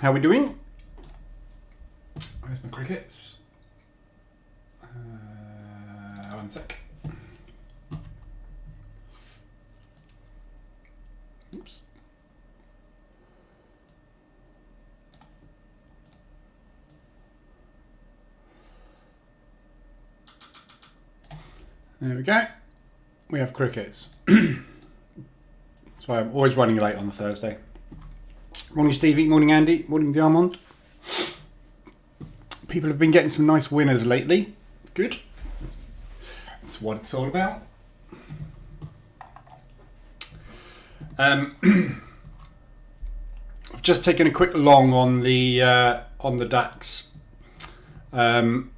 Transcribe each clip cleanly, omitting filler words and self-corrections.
How we doing? Where's my crickets? One sec. Oops. There we go. We have crickets. So I'm always running late on a Thursday. Morning Stevie, morning Andy, morning Diamond. People have been getting some nice winners lately. Good. That's what it's all about. I've just taken a quick long on the DAX. I'm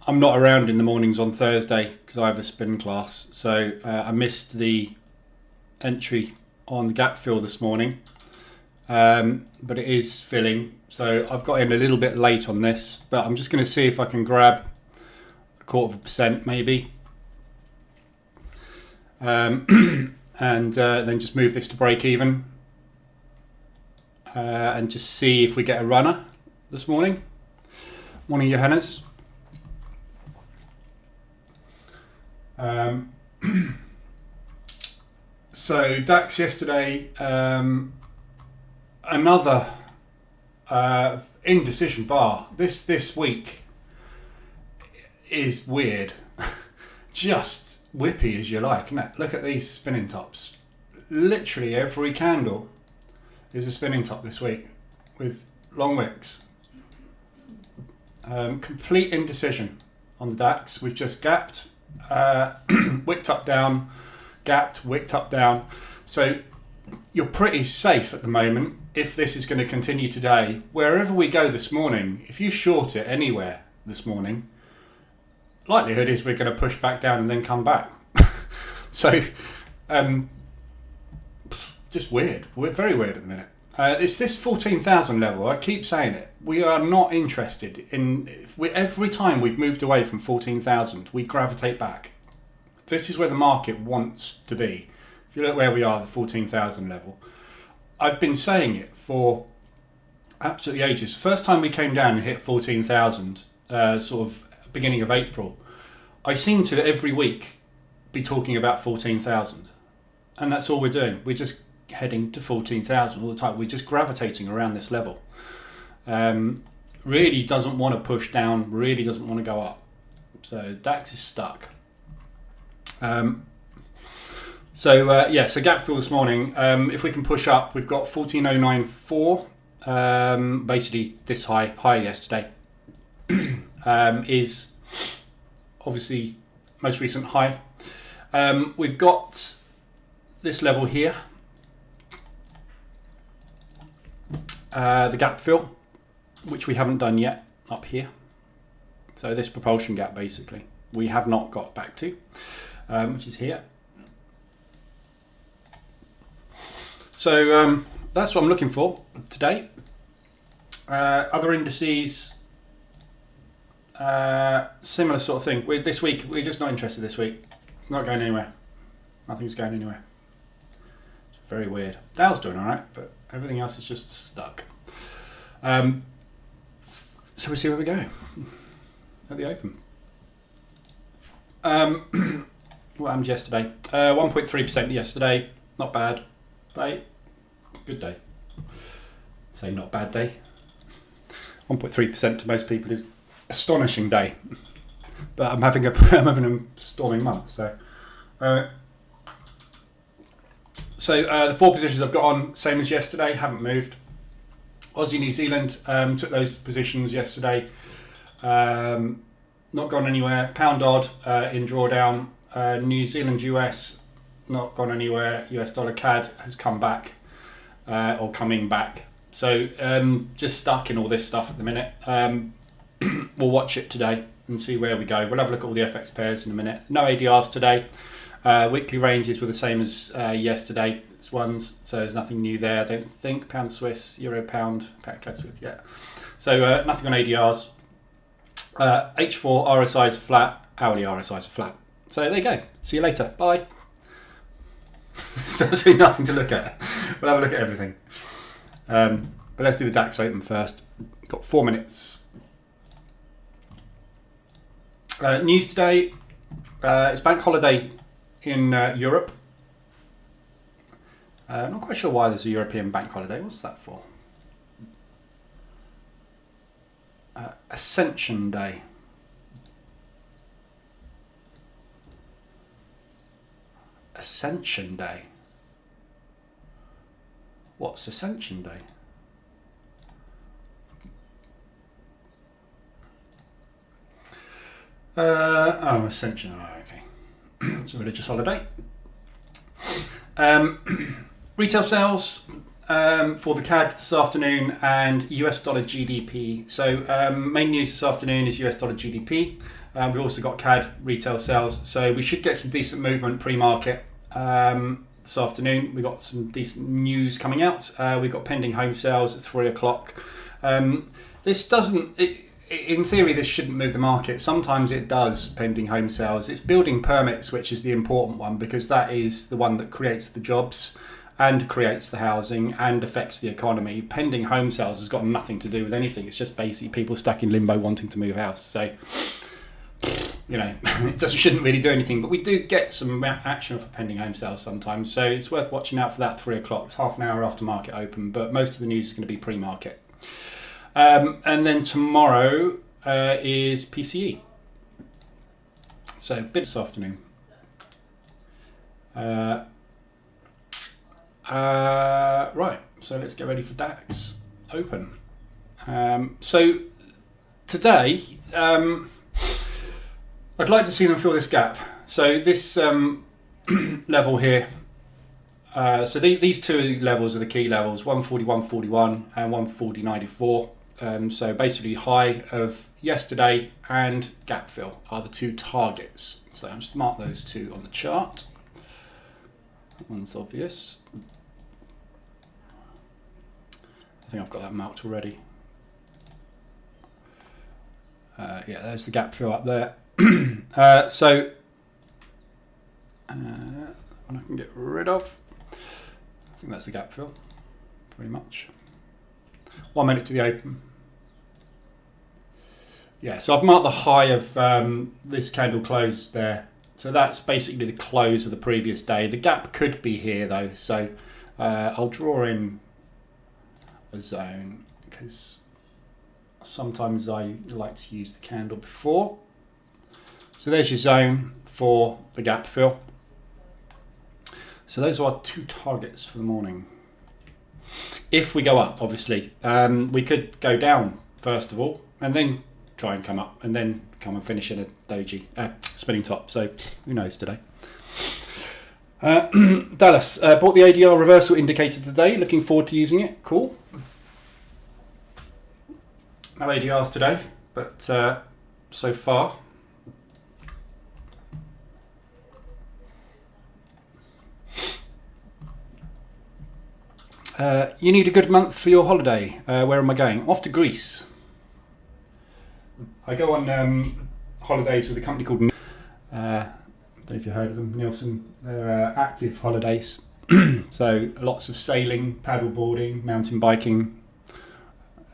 not around in the mornings on Thursday because I have a spin class, so I missed the entry on gap fill this morning, but it is filling, so I've got in a little bit late on this, but I'm just going to see if I can grab 0.25% maybe, and then just move this to break even, and just see if we get a runner this morning. Morning Johannes. So DAX yesterday, another indecision bar. This week is weird. Just whippy as you like. No, look at these spinning tops. Literally every candle is a spinning top this week with long wicks. Complete indecision on the DAX. We've just gapped, wicked up down, gapped, wicked up down. So you're pretty safe at the moment if this is going to continue today. Wherever we go this morning, if you short it anywhere this morning, likelihood is we're going to push back down and then come back. So just weird. We're very weird at the minute. It's this 14,000 level. I keep saying it. We are not interested in. Every time we've moved away from 14,000, we gravitate back. This is where the market wants to be. If you look where we are, the 14,000 level. I've been saying it for absolutely ages. First time we came down and hit 14,000, sort of beginning of April, I seem to every week be talking about 14,000, and that's all we're doing. We're just heading to 14,000 all the time. We're just gravitating around this level. Really doesn't want to push down, really doesn't want to go up. So DAX is stuck. So gap fill this morning. If we can push up, we've got 14,094. Basically this high yesterday is obviously most recent high. We've got this level here, the gap fill, which we haven't done yet up here. So this propulsion gap basically we have not got back to, which is here. So that's what I'm looking for today. Other indices, similar sort of thing. This week we're just not interested. This week, not going anywhere. Nothing's going anywhere. It's very weird. Dow's doing all right, but everything else is just stuck. So we'll see where we go at the open. What happened yesterday? 1.3% yesterday. Not bad. Day. Good day. Say not bad day. 1.3% to most people is astonishing day. But I'm having a storming month. So the four positions I've got on, same as yesterday, haven't moved. Aussie, New Zealand, took those positions yesterday. Not gone anywhere. Pound odd in drawdown. New Zealand, US, not gone anywhere. US dollar CAD has come back, or coming back. So just stuck in all this stuff at the minute. We'll watch it today and see where we go. We'll have a look at all the FX pairs in a minute. No ADRs today. Weekly ranges were the same as yesterday. It's ones, so there's nothing new there, I don't think. Pound Swiss, Euro Pound, CAD Swiss, yeah. So nothing on ADRs. H4 RSIs are flat, hourly RSIs are flat. So there you go. See you later. Bye. There's absolutely nothing to look at. We'll have a look at everything. But let's do the DAX open first. Got 4 minutes. News today. It's bank holiday in Europe. Not quite sure why there's a European bank holiday. What's that for? Ascension Day. Ascension Day. What's Ascension Day? Oh, Ascension. Oh, okay. It's a religious holiday. Retail sales for the CAD this afternoon and US dollar GDP. So main news this afternoon is US dollar GDP. We've also got CAD retail sales. So we should get some decent movement pre-market this afternoon. We've got some decent news coming out. We've got pending home sales at 3 o'clock. This doesn't... in theory, this shouldn't move the market. Sometimes it does, pending home sales. It's building permits, which is the important one, because that is the one that creates the jobs and creates the housing and affects the economy. Pending home sales has got nothing to do with anything. It's just basically people stuck in limbo wanting to move house. So, you know, it shouldn't really do anything. But we do get some action for pending home sales sometimes. So it's worth watching out for that 3 o'clock. It's half an hour after market open, but most of the news is going to be pre-market. And then tomorrow is PCE. So bit this afternoon. Right, so let's get ready for DAX open. So today, I'd like to see them fill this gap. So this level here. So these two levels are the key levels: 141.41 and 140.94. So basically high of yesterday and gap fill are the two targets. So I'll just mark those two on the chart. That one's obvious. I think I've got that marked already. Yeah, there's the gap fill up there. So one I can get rid of. I think that's the gap fill, pretty much. 1 minute to the open. Yeah, so I've marked the high of this candle close there. So that's basically the close of the previous day. The gap could be here though, so I'll draw in a zone because sometimes I like to use the candle before. So there's your zone for the gap fill. So those are our two targets for the morning. If we go up, obviously, we could go down first of all, and then try and come up, and then come and finish in a doji, spinning top. So who knows today? Dallas bought the ADR reversal indicator today. Looking forward to using it. Cool. No ADRs today, but so far. You need a good month for your holiday. Where am I going? Off to Greece. I go on holidays with a company called I don't know if you've heard of them, Nielsen. They're active holidays. So lots of sailing, paddle boarding, mountain biking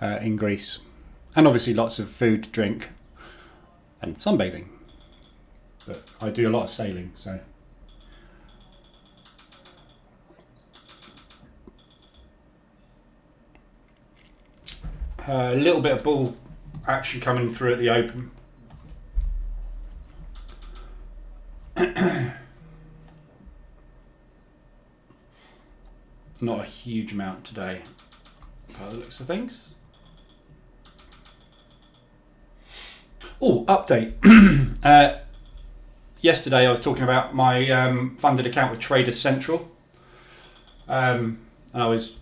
in Greece. And obviously lots of food, drink and sunbathing. But I do a lot of sailing, so... A little bit of bull action coming through at the open. Not a huge amount today, by the looks of things. Oh, update. Yesterday I was talking about my funded account with Traders Central. And I was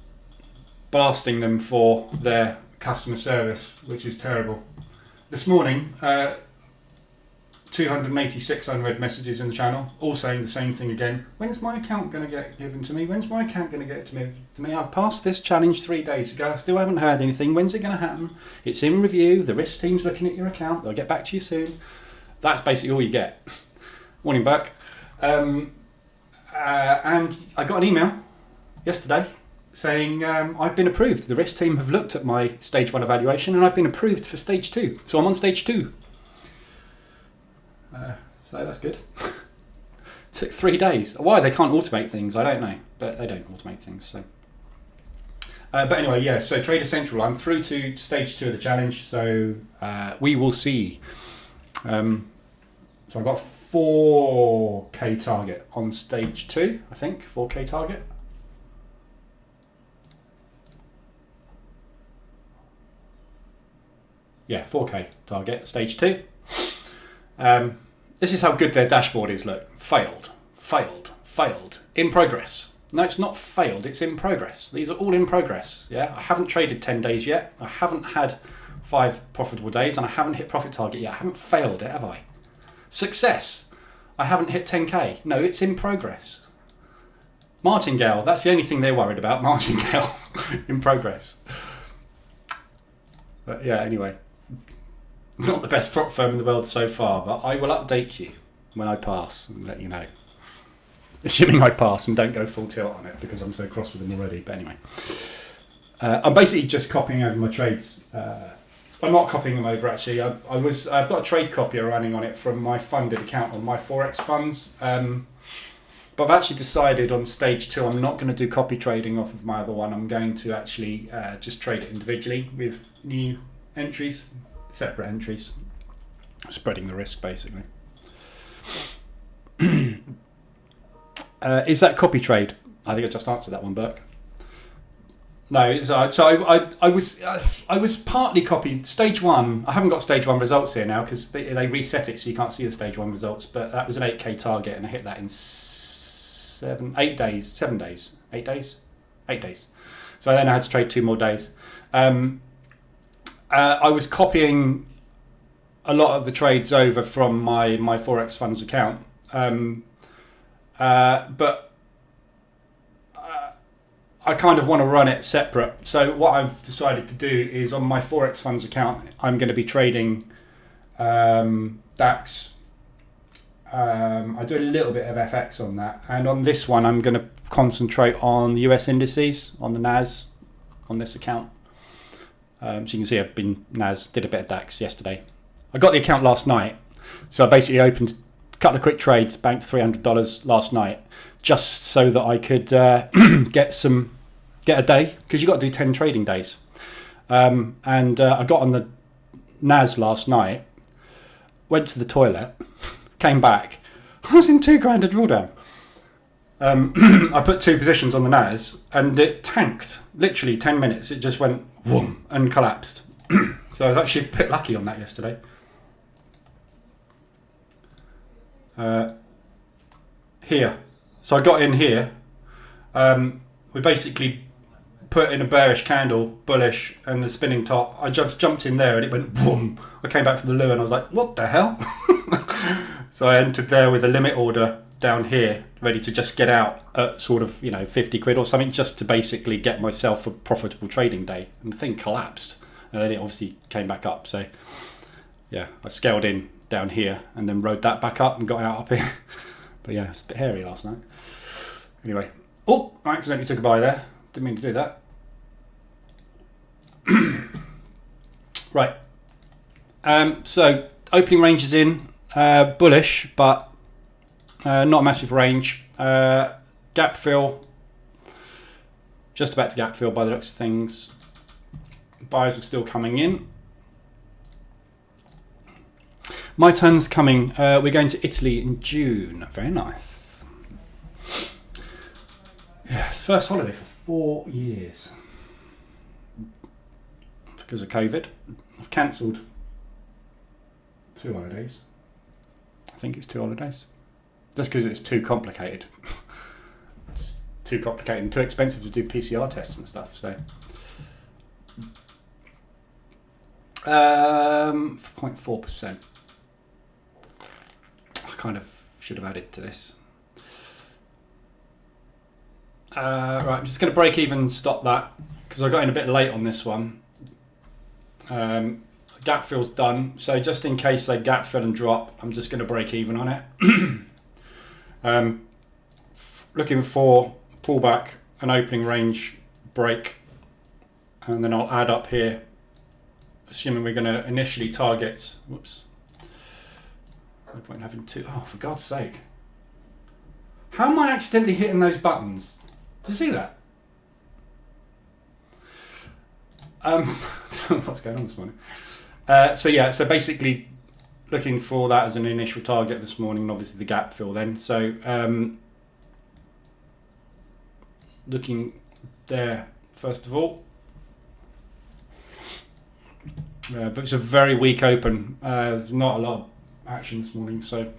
blasting them for their customer service, which is terrible. This morning, 286 unread messages in the channel, all saying the same thing again. When's my account going to get given to me? When's my account going to get to me? I've passed this challenge 3 days ago. I still haven't heard anything. When's it going to happen? It's in review. The risk team's looking at your account. They'll get back to you soon. That's basically all you get. Morning back. And I got an email yesterday saying I've been approved. The risk team have looked at my stage 1 evaluation and I've been approved for stage 2. So I'm on stage 2. So that's good. Took 3 days. Why they can't automate things, I don't know. But they don't automate things. So. But anyway, yeah, so Trader Central, I'm through to stage 2 of the challenge. So we will see. So I've got 4K target on stage 2, I think. 4K target. Yeah, 4K target, stage 2. This is how good their dashboard is, look. Failed, failed, failed. In progress. No, it's not failed, it's in progress. These are all in progress, yeah? I haven't traded 10 days yet. I haven't had 5 profitable days, and I haven't hit profit target yet. I haven't failed it, have I? Success. I haven't hit 10K. No, it's in progress. Martingale, that's the only thing they're worried about. Martingale, in progress. But yeah, anyway. Not the best prop firm in the world so far, but I will update you when I pass and let you know. Assuming I pass and don't go full tilt on it because I'm so cross with them already. But anyway, I'm basically just copying over my trades. I'm not copying them over actually. I've got a trade copier running on it from my funded account on my Forex funds. But I've actually decided on stage 2 I'm not going to do copy trading off of my other one. I'm going to actually just trade it individually with new entries. Separate entries, spreading the risk basically. Is that copy trade? I think I just answered that one, Burke. No, so I was partly copied. Stage 1, I haven't got stage 1 results here now because they reset it so you can't see the stage 1 results, but that was an 8K target and I hit that in 8 days. So then I had to trade 2 more days. I was copying a lot of the trades over from my Forex funds account, but I kind of want to run it separate. So what I've decided to do is on my Forex funds account, I'm going to be trading DAX. I do a little bit of FX on that, and on this one, I'm going to concentrate on the US indices on the NAS on this account. So you can see I've been did a bit of DAX yesterday. I got the account last night, so I basically opened a couple of quick trades, banked $300 last night, just so that I could get a day, because you've got to do 10 trading days. I got on the NAS last night, went to the toilet, came back, I was in $2,000 a drawdown. I put 2 positions on the NAS and it tanked. Literally 10 minutes, it just went whoom and collapsed. So I was actually a bit lucky on that yesterday. Here. So I got in here. We basically put in a bearish candle, bullish, and the spinning top. I just jumped in there and it went boom. I came back from the loo and I was like, what the hell? So I entered there with a limit order down here, ready to just get out at sort of, 50 quid or something, just to basically get myself a profitable trading day. And the thing collapsed. And then it obviously came back up. So yeah, I scaled in down here and then rode that back up and got out up here. But yeah, it's a bit hairy last night. Anyway, oh, I accidentally took a buy there. Didn't mean to do that. Right. So opening range is in, bullish, but not a massive range. Gap fill, just about to gap fill by the looks of things. Buyers are still coming in. My turn's coming. We're going to Italy in June. Very nice. Yeah, it's first holiday for 4 years. Because of COVID, I've cancelled 2 holidays. I think it's 2 holidays. Just because it's too complicated. It's too complicated and too expensive to do PCR tests and stuff. So 0.4%. I kind of should have added to this. Right, I'm just going to break even and stop that because I got in a bit late on this one. Gap fill's done, so just in case they gap fill and drop, I'm just going to break even on it. Looking for pullback and opening range break, and then I'll add up here, assuming we're going to initially target, whoops, no point having two, oh for God's sake. How am I accidentally hitting those buttons? Did you see that? What's going on this morning? So basically looking for that as an initial target this morning, and obviously the gap fill then. So looking there first of all. But it's a very weak open. There's not a lot of action this morning, so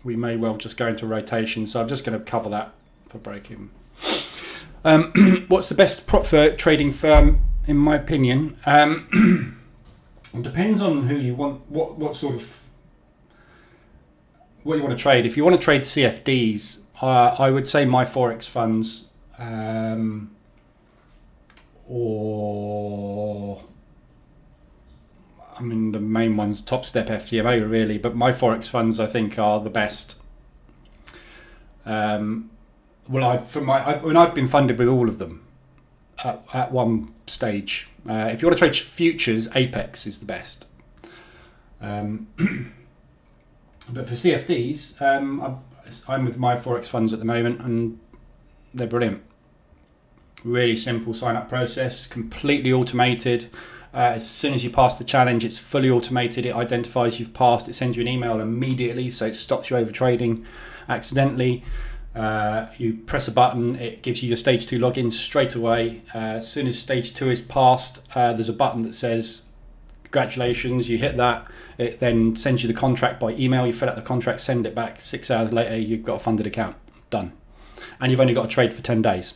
we may well just go into rotation. So I'm just going to cover that for break-even. What's the best prop trading firm, in my opinion? It depends on who you want, what sort of, what you want to trade. If you want to trade CFDs, I would say my Forex funds, or I mean the main ones, Top Step, FTMO really, but my Forex funds I think are the best. I've been funded with all of them at one stage. If you want to trade futures, Apex is the best. But for CFDs, I'm with my Forex funds at the moment, and they're brilliant. Really simple sign-up process, completely automated. As soon as you pass the challenge, it's fully automated. It identifies you've passed. It sends you an email immediately, so it stops you over trading accidentally. You press a button, it gives you your stage 2 login straight away. As soon as stage 2 is passed, there's a button that says congratulations. You hit that, it then sends you the contract by email. You fill out the contract, send it back. 6 hours later, you've got a funded account. Done. And you've only got to trade for 10 days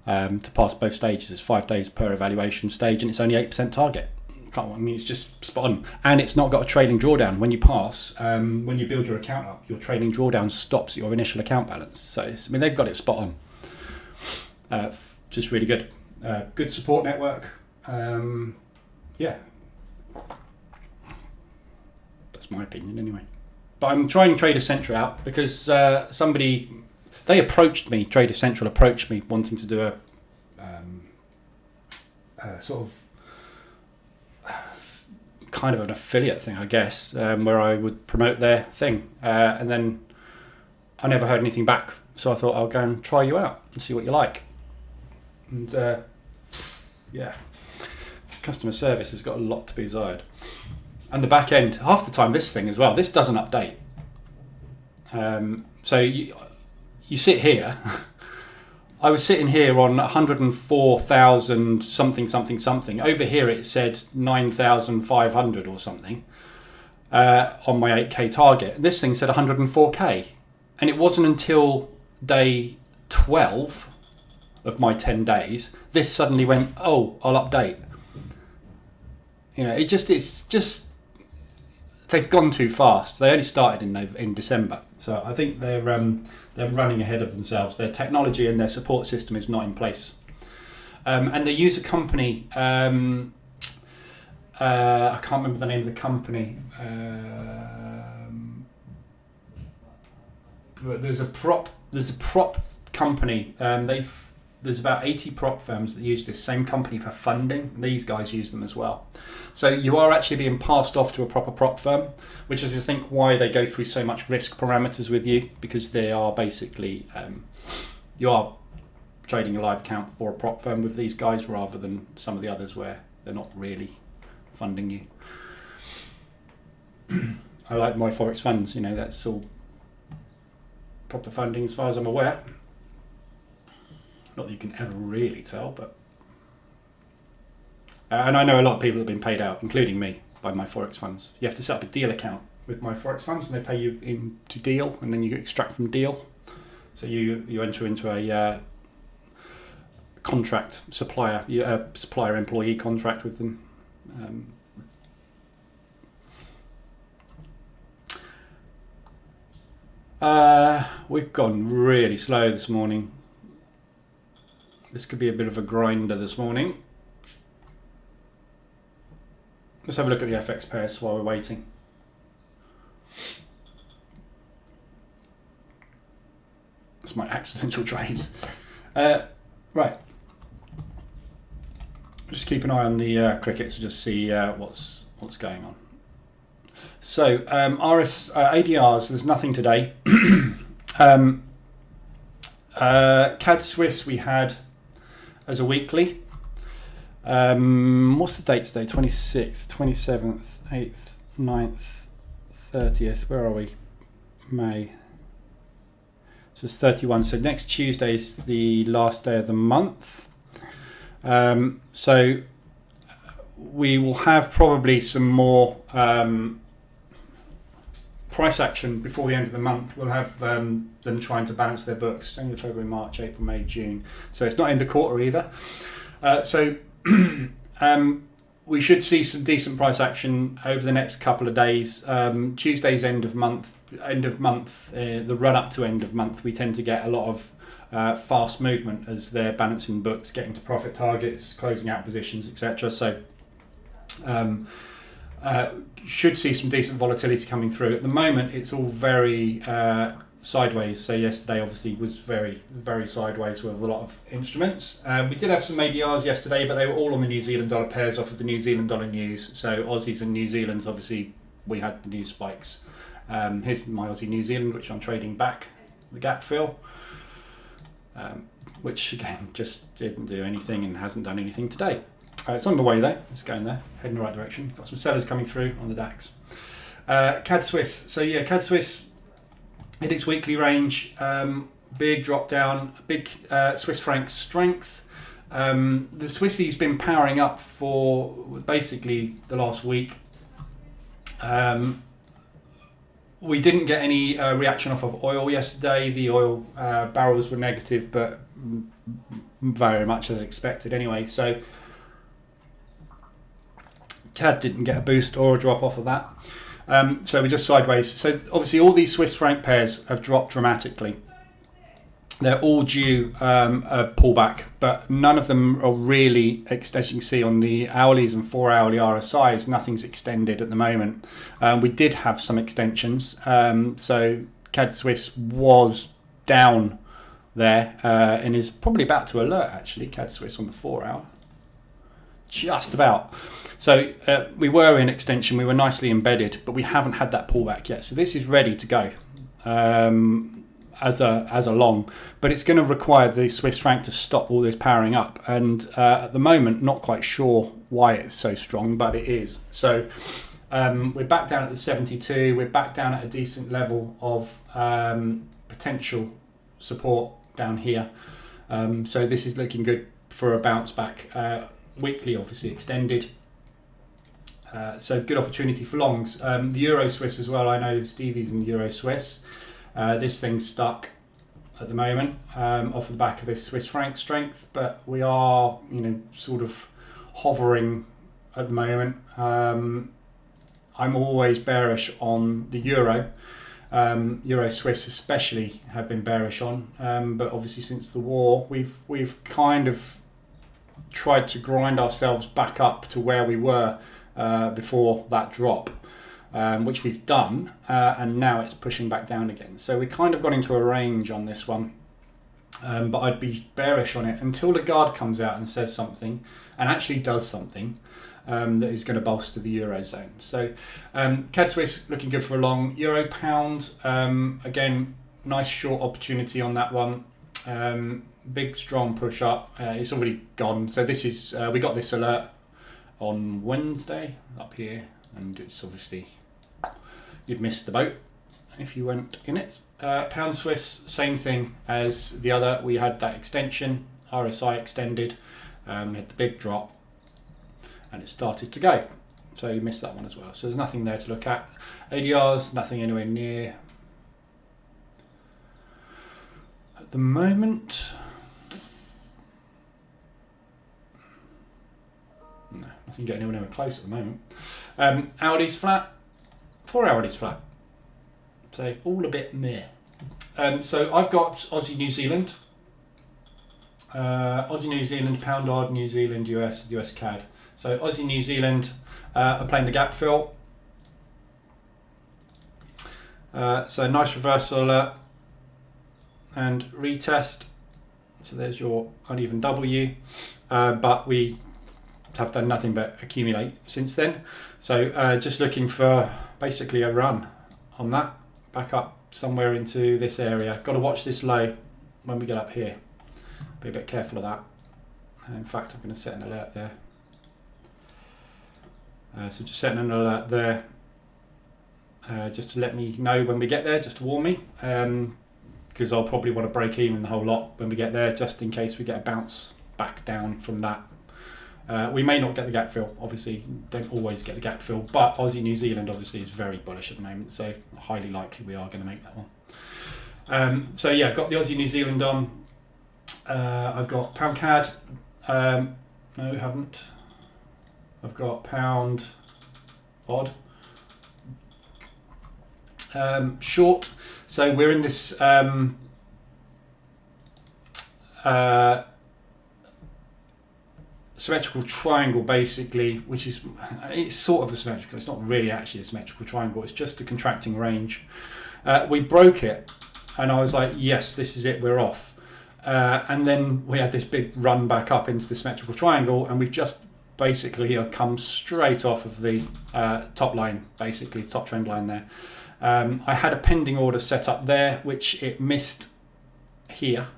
to pass both stages. It's 5 days per evaluation stage, and it's only 8% target. I mean, it's just spot on. And it's not got a trailing drawdown. When you pass, when you build your account up, your trailing drawdown stops at your initial account balance. So they've got it spot on. Just really good. Good support network. Yeah. That's my opinion anyway. But I'm trying Trader Central out because they approached me, Trader Central approached me wanting to do a sort of kind of an affiliate thing, I guess, where I would promote their thing, and then I never heard anything back, so I thought I'll go and try you out and see what you like. And yeah, customer service has got a lot to be desired, and the back end, half the time this thing as well, this doesn't update. So you sit here. I was sitting here on 104,000 something. Over here it said 9,500 or something on my 8k target. This thing said 104k, and it wasn't until day 12 of my 10 days this suddenly went, oh, I'll update. You know, it's just they've gone too fast. They only started in December, so I think they're running ahead of themselves. Their technology and their support system is not in place. And they use a company, I can't remember the name of the company, but there's a prop company. There's about 80 prop firms that use this same company for funding. These guys use them as well. So you are actually being passed off to a proper prop firm, which is I think why they go through so much risk parameters with you, because they are basically, you are trading a live account for a prop firm with these guys rather than some of the others where they're not really funding you. I like my Forex funds, you know, that's all proper funding as far as I'm aware. Not that you can ever really tell, but... and I know a lot of people have been paid out, including me, by my Forex funds. You have to set up a deal account with my Forex funds, and they pay you into deal, and then you extract from deal. So you enter into a contract, supplier-employee contract with them. We've gone really slow this morning. This could be a bit of a grinder this morning. Let's have a look at the FX pairs while we're waiting. That's my accidental trades. Right. Just keep an eye on the crickets to just see what's going on. So ADRs, there's nothing today. CAD Swiss we had as a weekly. What's the date today? 26th, 27th, 8th, 9th, 30th. Where are we? May. So it's 31. So next Tuesday is the last day of the month. So we will have probably some more price action before the end of the month. We'll have them trying to balance their books. January, February, March, April, May, June. So it's not end of quarter either. So we should see some decent price action over the next couple of days. Tuesday's end of month, the run up to end of month, we tend to get a lot of fast movement as they're balancing books, getting to profit targets, closing out positions, etc. So should see some decent volatility coming through. At the moment, it's all very sideways. So yesterday obviously was very, very sideways with a lot of instruments. We did have some ADRs yesterday, but they were all on the New Zealand dollar pairs off of the New Zealand dollar news. So Aussies and New Zealands, obviously we had the news spikes. Here's my Aussie New Zealand, which I'm trading back, the gap fill, which again just didn't do anything and hasn't done anything today. It's on the way though, it's going there, heading in the right direction. Got some sellers coming through on the DAX. CAD Swiss, so yeah, CAD Swiss hit its weekly range, big drop down, big Swiss franc strength. The Swissie's been powering up for basically the last week. We didn't get any reaction off of oil yesterday. The oil barrels were negative, but very much as expected anyway. So CAD didn't get a boost or a drop off of that. So we're just sideways. So obviously all these Swiss franc pairs have dropped dramatically. They're all due a pullback, but none of them are really, as you can see on the hourlies and 4 hourly RSIs, nothing's extended at the moment. We did have some extensions. So CAD Swiss was down there and is probably about to alert actually, CAD Swiss on the 4 hour. Just about. So we were in extension, we were nicely embedded, but we haven't had that pullback yet. So this is ready to go. As a long, but it's going to require the Swiss franc to stop all this powering up, and at the moment not quite sure why it's so strong, but it is. So we're back down at the 72, we're back down at a decent level of potential support down here, so this is looking good for a bounce back. Weekly obviously extended, so good opportunity for longs. The Euro Swiss as well, I know Stevie's in the Euro Swiss. This thing's stuck at the moment off the back of this Swiss franc strength, but we are, sort of hovering at the moment. I'm always bearish on the euro. Euro Swiss especially have been bearish on, but obviously since the war, we've kind of tried to grind ourselves back up to where we were before that drop. Which we've done, and now it's pushing back down again. So we kind of got into a range on this one, but I'd be bearish on it until Lagarde comes out and says something, and actually does something that is going to bolster the Eurozone. So CAD Swiss looking good for a long. Euro Pound, again, nice short opportunity on that one. Big strong push up. It's already gone. So this is, we got this alert on Wednesday up here, and it's obviously, you've missed the boat if you weren't in it. Pound Swiss, same thing as the other. We had that extension, RSI extended, we had the big drop, and it started to go. So you missed that one as well. So there's nothing there to look at. ADRs, nothing anywhere near at the moment. No, nothing getting anywhere close at the moment. Hourly's flat, 4 hourly's flat. So all a bit meh. So I've got Aussie New Zealand, Pound Odd, New Zealand, US CAD. So Aussie New Zealand are playing the gap fill. So nice reversal alert and retest. So there's your uneven W, but we have done nothing but accumulate since then. So just looking for basically a run on that, back up somewhere into this area. Got to watch this low when we get up here. Be a bit careful of that. In fact, I'm going to set an alert there. So just setting an alert there, just to let me know when we get there, just to warn me, because I'll probably want to break even the whole lot when we get there, just in case we get a bounce back down from that. We may not get the gap fill, obviously, don't always get the gap fill, but Aussie New Zealand obviously is very bullish at the moment, so highly likely we are going to make that one. So yeah, got the Aussie New Zealand on. I've got pound CAD. No, haven't. I've got pound odd. Short. So we're in this symmetrical triangle, basically, which is, it's sort of a symmetrical, it's not really actually a symmetrical triangle, it's just a contracting range. We broke it and I was like, yes, this is it, we're off. And then we had this big run back up into the symmetrical triangle, and we've just basically come straight off of the top line, basically top trend line there. I had a pending order set up there, which it missed here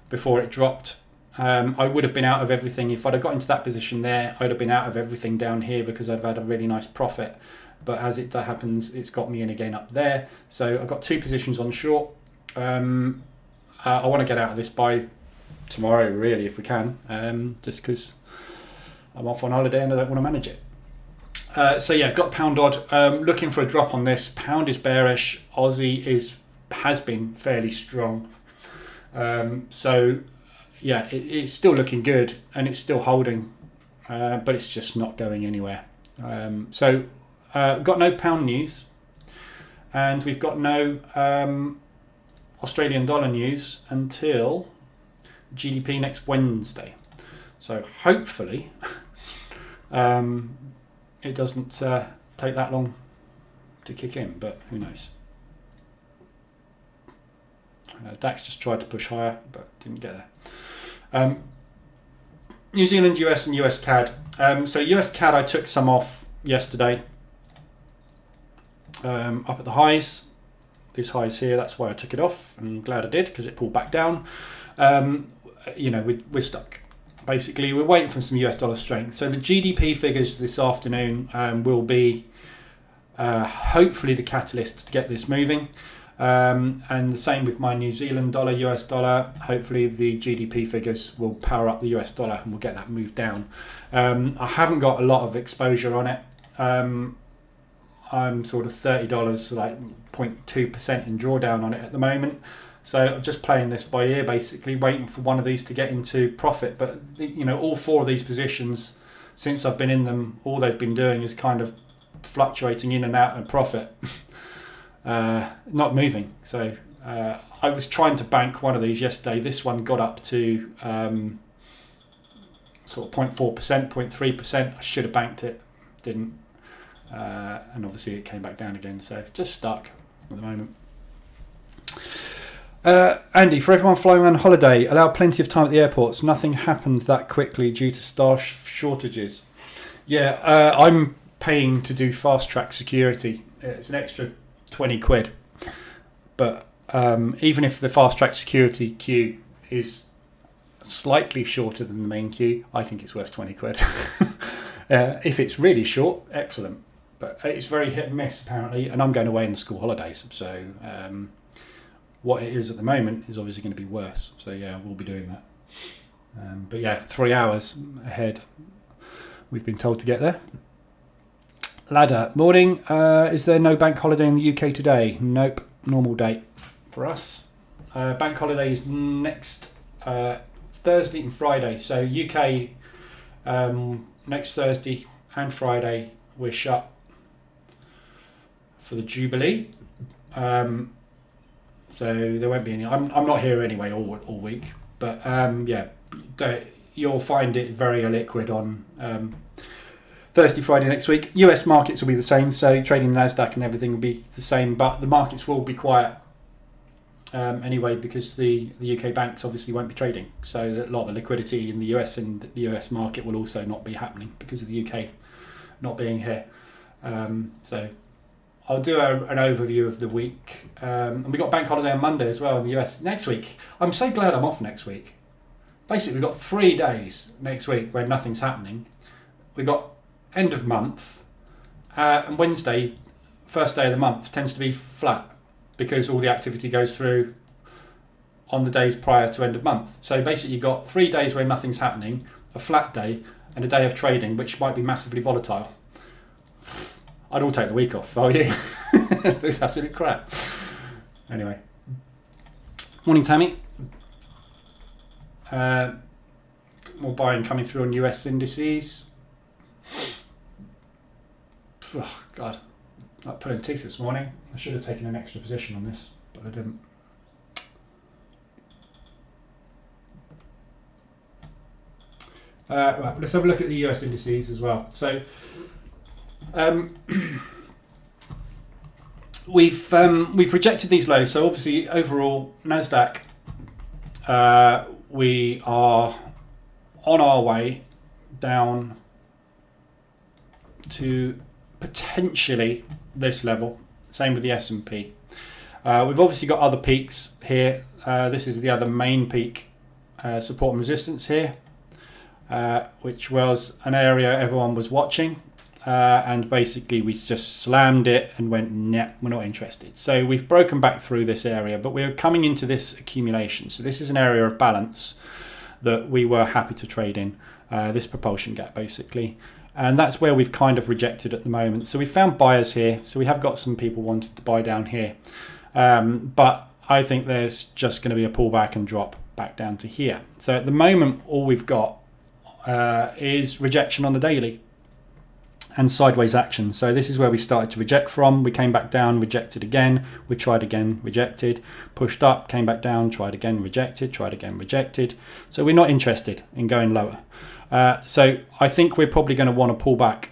before it dropped. I would have been out of everything if I'd have got into that position there. I'd have been out of everything down here because I'd have had a really nice profit, but as it happens, it's got me in again up there. So I've got two positions on short. I want to get out of this by tomorrow, really, if we can, just because I'm off on holiday and I don't want to manage it. So yeah, got pound odd. Looking for a drop on this. Pound is bearish. Aussie has been fairly strong. So yeah, it's still looking good and it's still holding, but it's just not going anywhere. So got no pound news, and we've got no Australian dollar news until GDP next Wednesday. So hopefully it doesn't take that long to kick in, but who knows. DAX just tried to push higher, but didn't get there. New Zealand, US and US CAD. So US CAD I took some off yesterday, up at the highs. These highs here, that's why I took it off, and I'm glad I did because it pulled back down. You know, we're stuck. Basically, we're waiting for some US dollar strength. So the GDP figures this afternoon will be hopefully the catalyst to get this moving. And the same with my New Zealand dollar, US dollar. Hopefully the GDP figures will power up the US dollar and we'll get that move down. I haven't got a lot of exposure on it. I'm sort of $30, like 0.2% in drawdown on it at the moment. So I'm just playing this by ear, basically waiting for one of these to get into profit. But you know, all four of these positions, since I've been in them, all they've been doing is kind of fluctuating in and out of profit, not moving. So I was trying to bank one of these yesterday. This one got up to sort of 0.4%, 0.3%. I should have banked it, didn't. And obviously it came back down again. So just stuck at the moment. Andy, for everyone flying on holiday, allow plenty of time at the airports. Nothing happened that quickly due to staff shortages. Yeah, I'm paying to do fast track security. It's an extra 20 quid. But even if the fast track security queue is slightly shorter than the main queue, I think it's worth 20 quid. If it's really short, excellent. But it's very hit and miss apparently, and I'm going away in the school holidays, so what it is at the moment is obviously going to be worse. So yeah, we'll be doing that. But yeah, 3 hours ahead we've been told to get there. Ladder, morning. Is there no bank holiday in the UK today? Nope, normal date for us. Bank holiday is next Thursday and Friday. So UK next Thursday and Friday we're shut for the Jubilee. So there won't be any. I'm not here anyway all week, but yeah, you'll find it very illiquid on Thursday, Friday next week. US markets will be the same, so trading the Nasdaq and everything will be the same, but the markets will be quiet anyway, because the UK banks obviously won't be trading. So a lot of the liquidity in the US and the US market will also not be happening because of the UK not being here. So I'll do an overview of the week. And we got bank holiday on Monday as well in the US. Next week, I'm so glad I'm off next week. Basically, we've got 3 days next week where nothing's happening. We've got end of month, and Wednesday, first day of the month, tends to be flat because all the activity goes through on the days prior to end of month. So basically, you've got 3 days where nothing's happening, a flat day, and a day of trading, which might be massively volatile. I'd all take the week off, are you? It's absolute crap. Anyway. Morning, Tammy. More buying coming through on US indices. Oh, God. Like pulling teeth this morning. I should have taken an extra position on this, but I didn't. Right, let's have a look at the US indices as well. So, we've rejected these lows. So obviously, overall, Nasdaq, we are on our way down to potentially this level. Same with the S&P. We've obviously got other peaks here. This is the other main peak, support and resistance here, which was an area everyone was watching. And basically we just slammed it and went, nah, we're not interested. So we've broken back through this area, but we're coming into this accumulation. So this is an area of balance that we were happy to trade in, this propulsion gap basically. And that's where we've kind of rejected at the moment. So we found buyers here. So we have got some people wanting to buy down here. But I think there's just going to be a pullback and drop back down to here. So at the moment, all we've got is rejection on the daily and sideways action. So this is where we started to reject from. We came back down, rejected again. We tried again, rejected. Pushed up, came back down, tried again, rejected. Tried again, rejected. So we're not interested in going lower. So I think we're probably going to want to pull back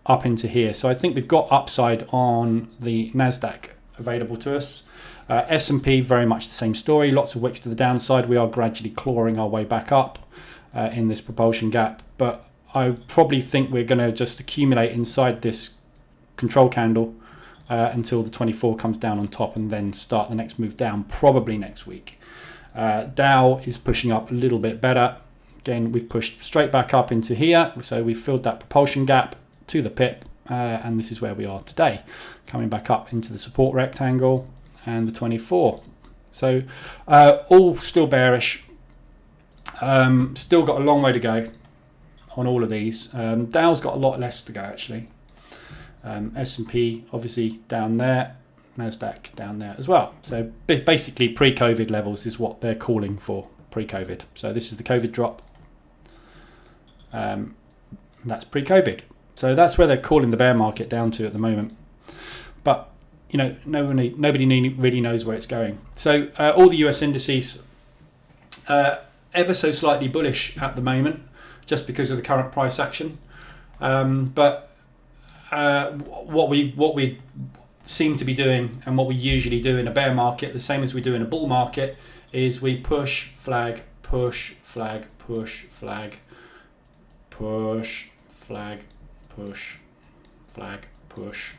up into here. So I think we've got upside on the Nasdaq available to us. S&P, very much the same story. Lots of wicks to the downside. We are gradually clawing our way back up in this propulsion gap. But I probably think we're going to just accumulate inside this control candle until the 24 comes down on top and then start the next move down, probably next week. Dow is pushing up a little bit better. Again, we've pushed straight back up into here. So we've filled that propulsion gap to the pip. And this is where we are today, coming back up into the support rectangle and the 24. So all still bearish. Still got a long way to go on all of these. Dow's got a lot less to go actually. S&P obviously down there, Nasdaq down there as well. So basically pre-COVID levels is what they're calling for, pre-COVID. So this is the COVID drop. That's pre-COVID. So that's where they're calling the bear market down to at the moment. But you know, nobody really knows where it's going. So all the US indices ever so slightly bullish at the moment, just because of the current price action. But what we seem to be doing, and what we usually do in a bear market, the same as we do in a bull market, is we push, flag, push, flag, push, flag, push, flag, push, flag, push,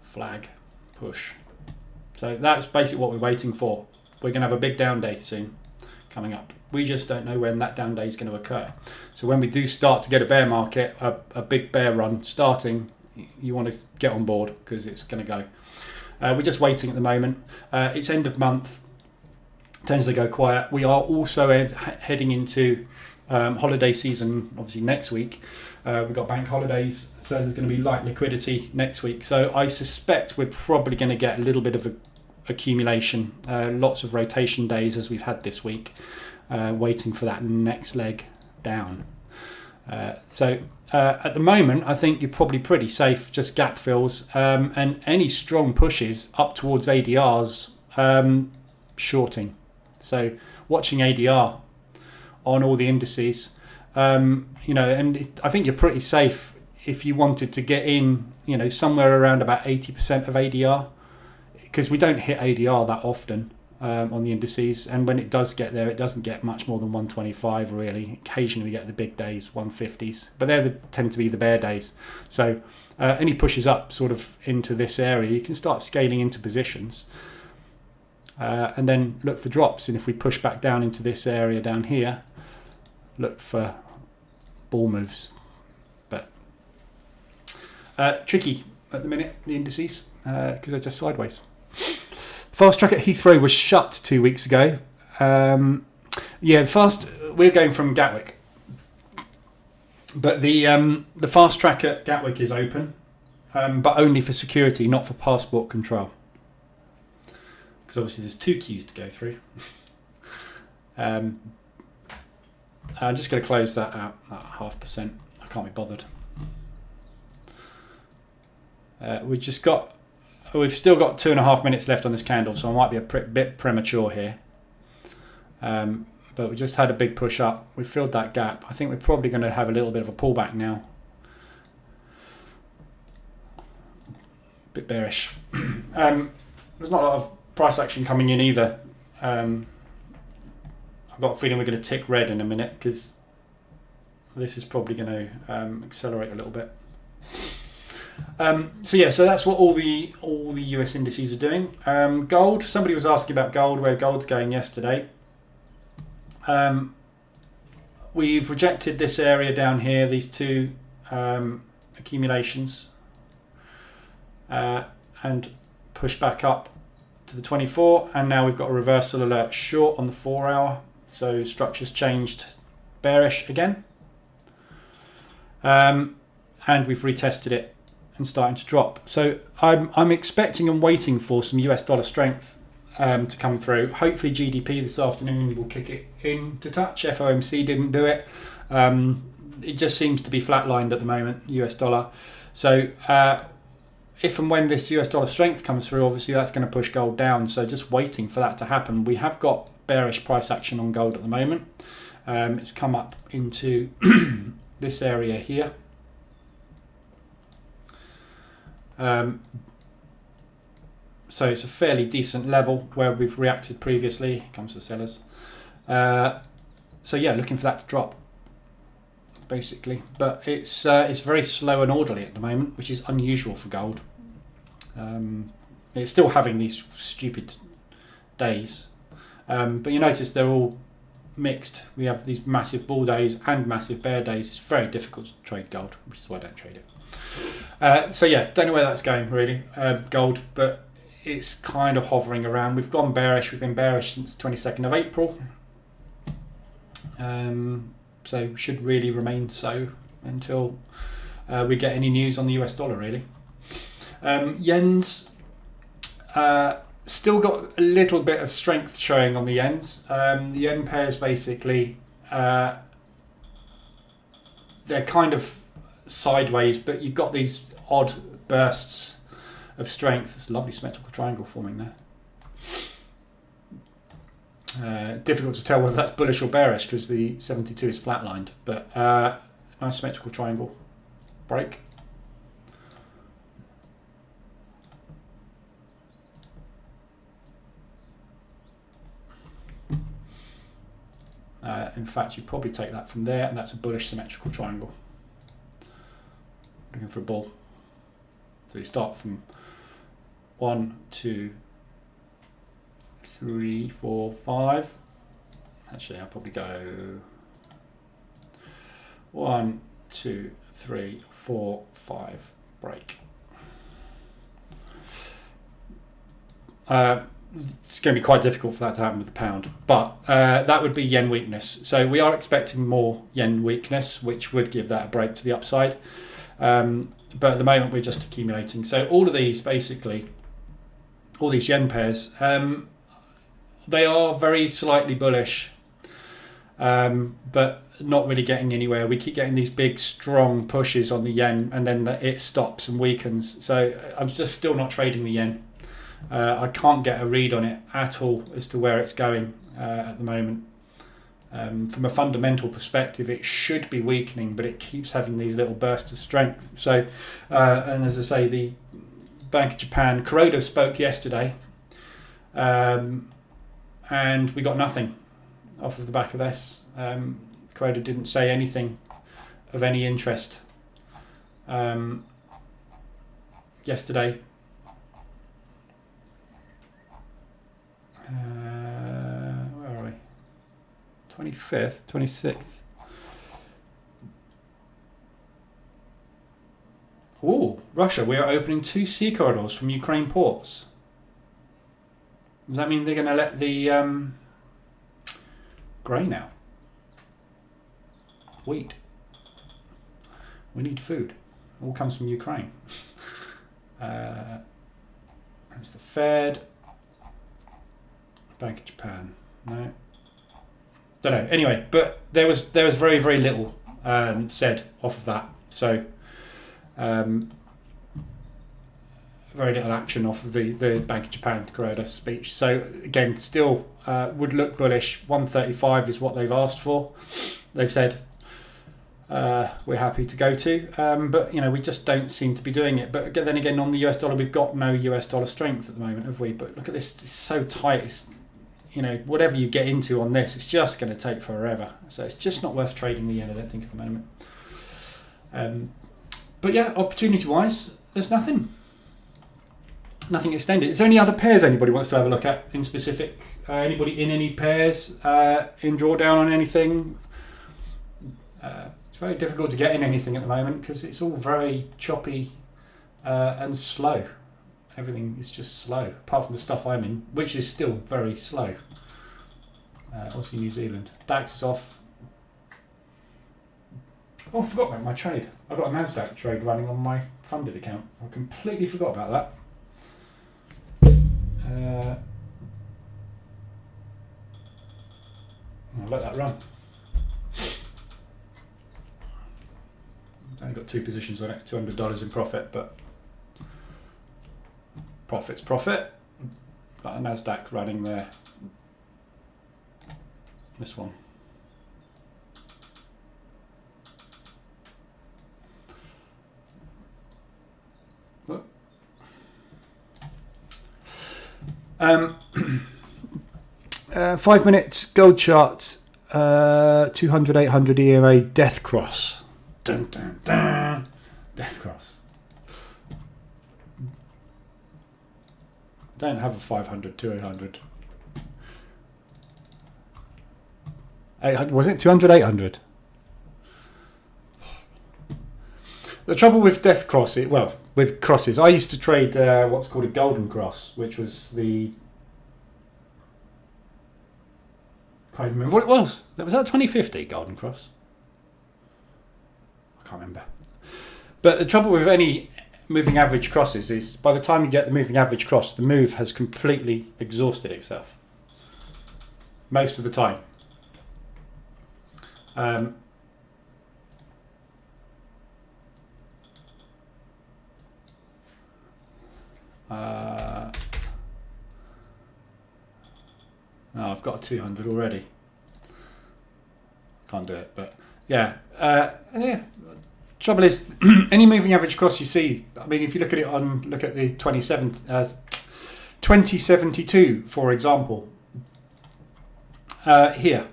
flag, push. So that's basically what we're waiting for. We're going to have a big down day soon coming up. We just don't know when that down day is going to occur. So when we do start to get a bear market, a big bear run starting, you want to get on board because it's going to go. We're just waiting at the moment. It's end of month, tends to go quiet. We are also heading into holiday season, obviously next week. We've got bank holidays, so there's going to be light liquidity next week. So I suspect we're probably going to get a little bit of a accumulation, lots of rotation days as we've had this week, waiting for that next leg down. So at the moment, I think you're probably pretty safe, just gap fills, and any strong pushes up towards ADRs, shorting. So watching ADR on all the indices, you know, and I think you're pretty safe if you wanted to get in, you know, somewhere around about 80% of ADR, because we don't hit ADR that often. on the indices, and when it does get there, it doesn't get much more than 125 really. Occasionally we get the big days, 150s, but tend to be the bear days. So any pushes up sort of into this area, you can start scaling into positions and then look for drops. And if we push back down into this area down here, look for ball moves. But tricky at the minute, the indices, because they're just sideways. Fast track at Heathrow was shut 2 weeks ago. We're going from Gatwick, but the fast track at Gatwick is open, but only for security, not for passport control. Because obviously there's 2 queues to go through. I'm just going to close that out at 0.5%. I can't be bothered. We've still got 2.5 minutes left on this candle, so I might be a bit premature here. But we just had a big push up. We filled that gap. I think we're probably going to have a little bit of a pullback now. Bit bearish. There's not a lot of price action coming in either. I've got a feeling we're going to tick red in a minute because this is probably going to accelerate a little bit. So that's what all the US indices are doing. Gold. Somebody was asking about gold, where gold's going yesterday. We've rejected this area down here, these 2 accumulations, and pushed back up to the 24, and now we've got a reversal alert short on the 4 hour. So structure's changed bearish again, and we've retested it and starting to drop. So I'm expecting and waiting for some US dollar strength to come through. Hopefully GDP this afternoon will kick it into touch. FOMC didn't do it. It just seems to be flatlined at the moment, US dollar. So if and when this US dollar strength comes through, obviously that's going to push gold down. So just waiting for that to happen. We have got bearish price action on gold at the moment. It's come up into this area here. So it's a fairly decent level where we've reacted previously. Here comes the sellers. So yeah, looking for that to drop, basically. But it's very slow and orderly at the moment, which is unusual for gold. It's still having these stupid days, but you notice they're all mixed. We have these massive bull days and massive bear days. It's very difficult to trade gold, which is why I don't trade it. So yeah, don't know where that's going really, gold, but it's kind of hovering around. We've gone bearish. We've been bearish since 22nd of April. So should really remain so until we get any news on the US dollar really. Yen's still got a little bit of strength showing on the yens. The yen pairs basically, they're kind of sideways, but you've got these odd bursts of strength. It's a lovely symmetrical triangle forming there. Difficult to tell whether that's bullish or bearish because the 72 is flatlined, but nice symmetrical triangle break. In fact, you probably take that from there, and that's a bullish symmetrical triangle. Looking for a bull. So you start from 1, 2, 3, 4, 5. Actually, I'll probably go 1, 2, 3, 4, 5. Break. It's going to be quite difficult for that to happen with the pound, but that would be yen weakness. So we are expecting more yen weakness, which would give that a break to the upside. But at the moment we're just accumulating. So all of these, basically, all these yen pairs, they are very slightly bullish, but not really getting anywhere. We keep getting these big, strong pushes on the yen, and then it stops and weakens. So I'm just still not trading the yen. I can't get a read on it at all as to where it's going at the moment. From a fundamental perspective, it should be weakening, but it keeps having these little bursts of strength. So, and as I say, the Bank of Japan, Kuroda spoke yesterday, and we got nothing off of the back of this. Quoted didn't say anything of any interest yesterday. Where are we? 25th, 26th. Oh, Russia, we are opening 2 sea corridors from Ukraine ports. Does that mean they're going to let the grain out? Wheat. We need food. All comes from Ukraine. That's the Fed. Bank of Japan. No. Don't know. Anyway, but there was very, very little said off of that. So very little action off of the Bank of Japan Kuroda speech. So again, still would look bullish. 135 is what they've asked for. They've said we're happy to go to, but we just don't seem to be doing it. But then again, on the US dollar, we've got no US dollar strength at the moment, have we? But look at this; it's so tight. It's, whatever you get into on this, it's just going to take forever. So it's just not worth trading the yen, I don't think, at the moment. But yeah, opportunity-wise, there's nothing extended. Is there any other pairs anybody wants to have a look at in specific? Anybody in any pairs in drawdown on anything? It's very difficult to get in anything at the moment because it's all very choppy and slow. Everything is just slow, apart from the stuff I'm in, which is still very slow. Also New Zealand. DAX is off. Oh, I forgot about my trade. I've got a NASDAQ trade running on my funded account. I completely forgot about that. I'll let that run. I've only got 2 positions on it, $200 in profit, but profit's profit. Got a NASDAQ running there. This one. What? 5 minutes gold chart, 200, 800 EMA death cross. Dun, dun, dun. Death cross. Don't have a 500, 200. 800, was it 200, 800? The trouble with death cross, with crosses, I used to trade what's called a golden cross, which was the... I can't even remember what it was. Was that 2050 golden cross? I can't remember. But the trouble with any moving average crosses is by the time you get the moving average cross, the move has completely exhausted itself. Most of the time. No, I've got a 200 already. Can't do it, but yeah. Yeah. Trouble is, any moving average cross you see, I mean, if you look at it look at the 2072, for example, here.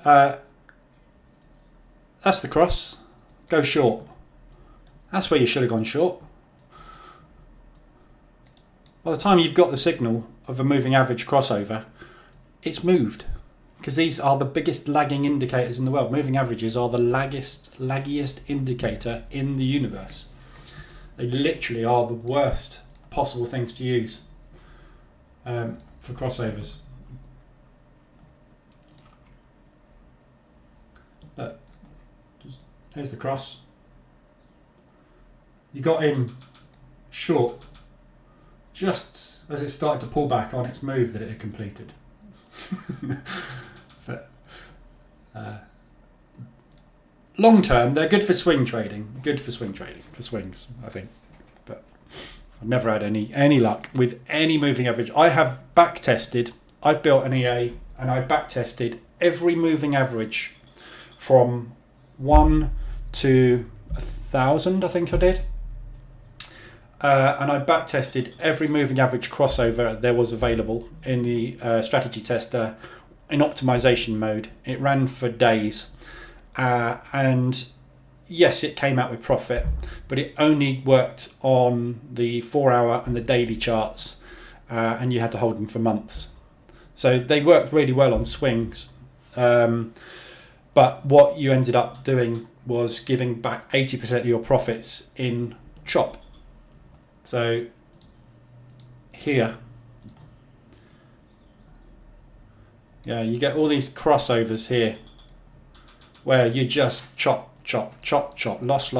That's the cross. Go short. That's where you should have gone short. By the time you've got the signal of a moving average crossover, it's moved. Because these are the biggest lagging indicators in the world. Moving averages are the laggiest indicator in the universe. They literally are the worst possible things to use for crossovers. Look, there's the cross. You got in short just as it started to pull back on its move that it had completed. But long term, they're good for swing trading. For swings, I think. But I've never had any luck with any moving average. I have back tested. I've built an EA and I've back tested every moving average from 1 to 1,000. I think I did. and I back tested every moving average crossover there was available in the strategy tester in optimization mode. It ran for days, and yes, it came out with profit, but it only worked on the 4-hour and the daily charts, and you had to hold them for months. So they worked really well on swings, but what you ended up doing was giving back 80% of your profits in chop. So here, yeah, you get all these crossovers here where you just chop, loss,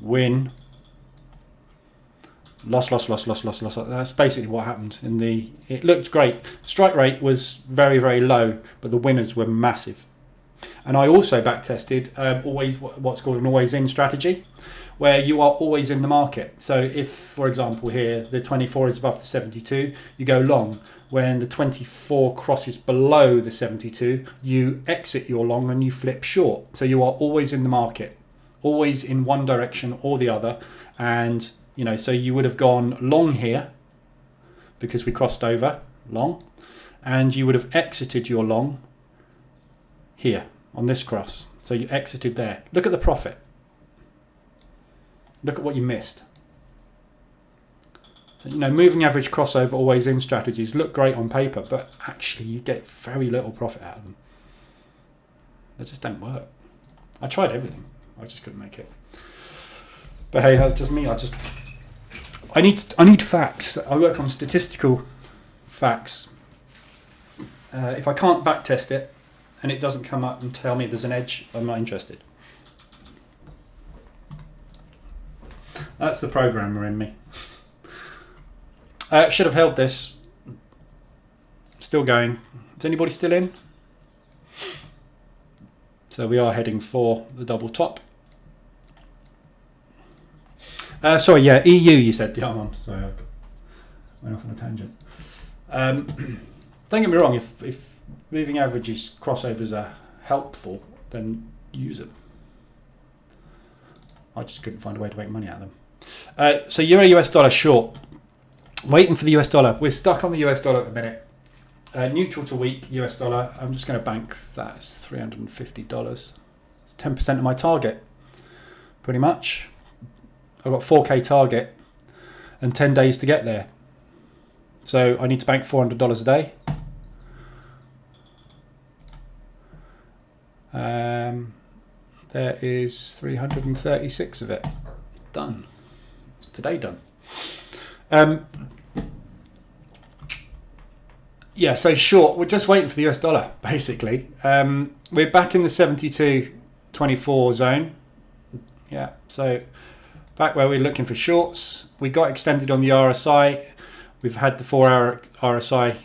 win, loss. That's basically what happened in the. It looked great. Strike rate was very, very low, but the winners were massive. And I also back tested always what's called an always in strategy, where you are always in the market. So if, for example, here the 24 is above the 72, you go long. When the 24 crosses below the 72, you exit your long and you flip short. So you are always in the market, always in one direction or the other. And so you would have gone long here because we crossed over long, and you would have exited your long here on this cross. So you exited there. Look at the profit. Look at what you missed. So, moving average crossover always in strategies look great on paper, but actually you get very little profit out of them. They just don't work. I tried everything. I just couldn't make it. But hey, that's just me. I need facts. I work on statistical facts. If I can't backtest it and it doesn't come up and tell me there's an edge, I'm not interested. That's the programmer in me. Should have held this. Still going. Is anybody still in? So we are heading for the double top. Sorry, yeah, EU you said. Yeah, I'm on. Sorry, I went off on a tangent. Don't get me wrong, if moving averages crossovers are helpful, then use them. I just couldn't find a way to make money out of them. So Euro US dollar short. Waiting for the US dollar. We're stuck on the US dollar at the minute. Neutral to weak US dollar. I'm just going to bank that as $350. It's 10% of my target, pretty much. I've got 4k target and 10 days to get there. So I need to bank $400 a day. There is 336 of it. Done. It's today done. Yeah, so short, we're just waiting for the US dollar, basically. We're back in the 72.24 zone. Yeah, so back where we're looking for shorts. We got extended on the RSI. We've had the 4-hour RSI,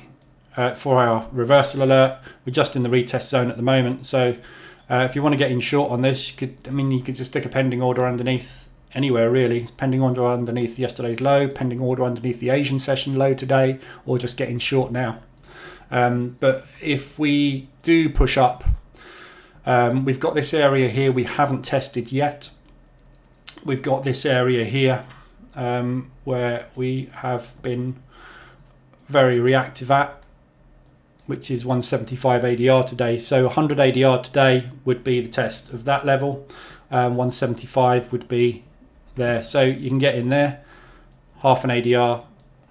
4-hour reversal alert. We're just in the retest zone at the moment. So if you want to get in short on this, you could just stick a pending order underneath anywhere really. Pending order underneath yesterday's low, pending order underneath the Asian session low today, or just get in short now. But if we do push up, we've got this area here we haven't tested yet. We've got this area here where we have been very reactive at, which is 175 ADR today. So 100 ADR today would be the test of that level. 175 would be there. So you can get in there, half an ADR,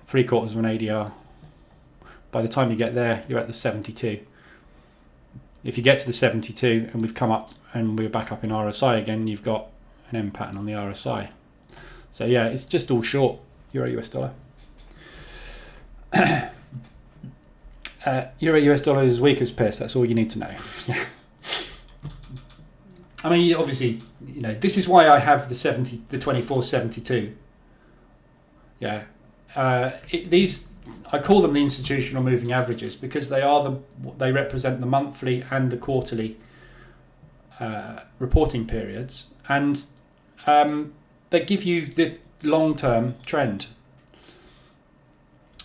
3/4 of an ADR. By the time you get there, you're at the 72. If you get to the 72 and we've come up and we're back up in RSI again, you've got an M pattern on the RSI. So yeah, it's just all short, Euro US dollar. Euro US dollar is as weak as piss. That's all you need to know. I mean, obviously, this is why I have the 24.72. Yeah, these I call them the institutional moving averages because they represent the monthly and the quarterly reporting periods, and they give you the long-term trend.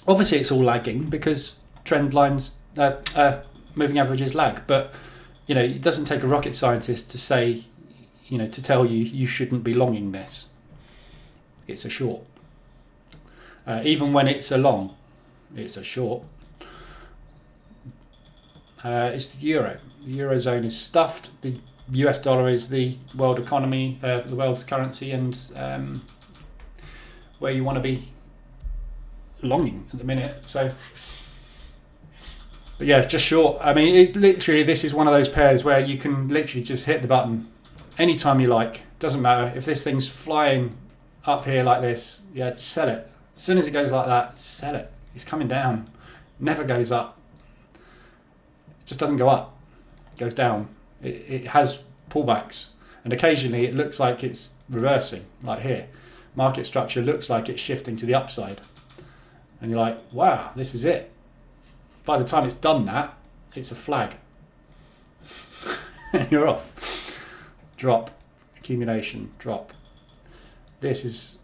Obviously, it's all lagging because trend lines, moving averages lag, but it doesn't take a rocket scientist to say, to tell you you shouldn't be longing this. It's a short. Even when it's a long, it's a short. It's the euro. The eurozone is stuffed. The US dollar is the world economy, the world's currency, and where you want to be longing at the minute. So, but yeah, just short. I mean, literally, this is one of those pairs where you can literally just hit the button anytime you like. Doesn't matter if this thing's flying up here like this. Yeah, sell it. As soon as it goes like that, sell it. It's coming down. Never goes up. It just doesn't go up. It goes down. It has pullbacks, and occasionally it looks like it's reversing, like here. Market structure looks like it's shifting to the upside, and you're like, wow, this is it. By the time it's done that, it's a flag. And you're off. Drop. Accumulation. Drop. This is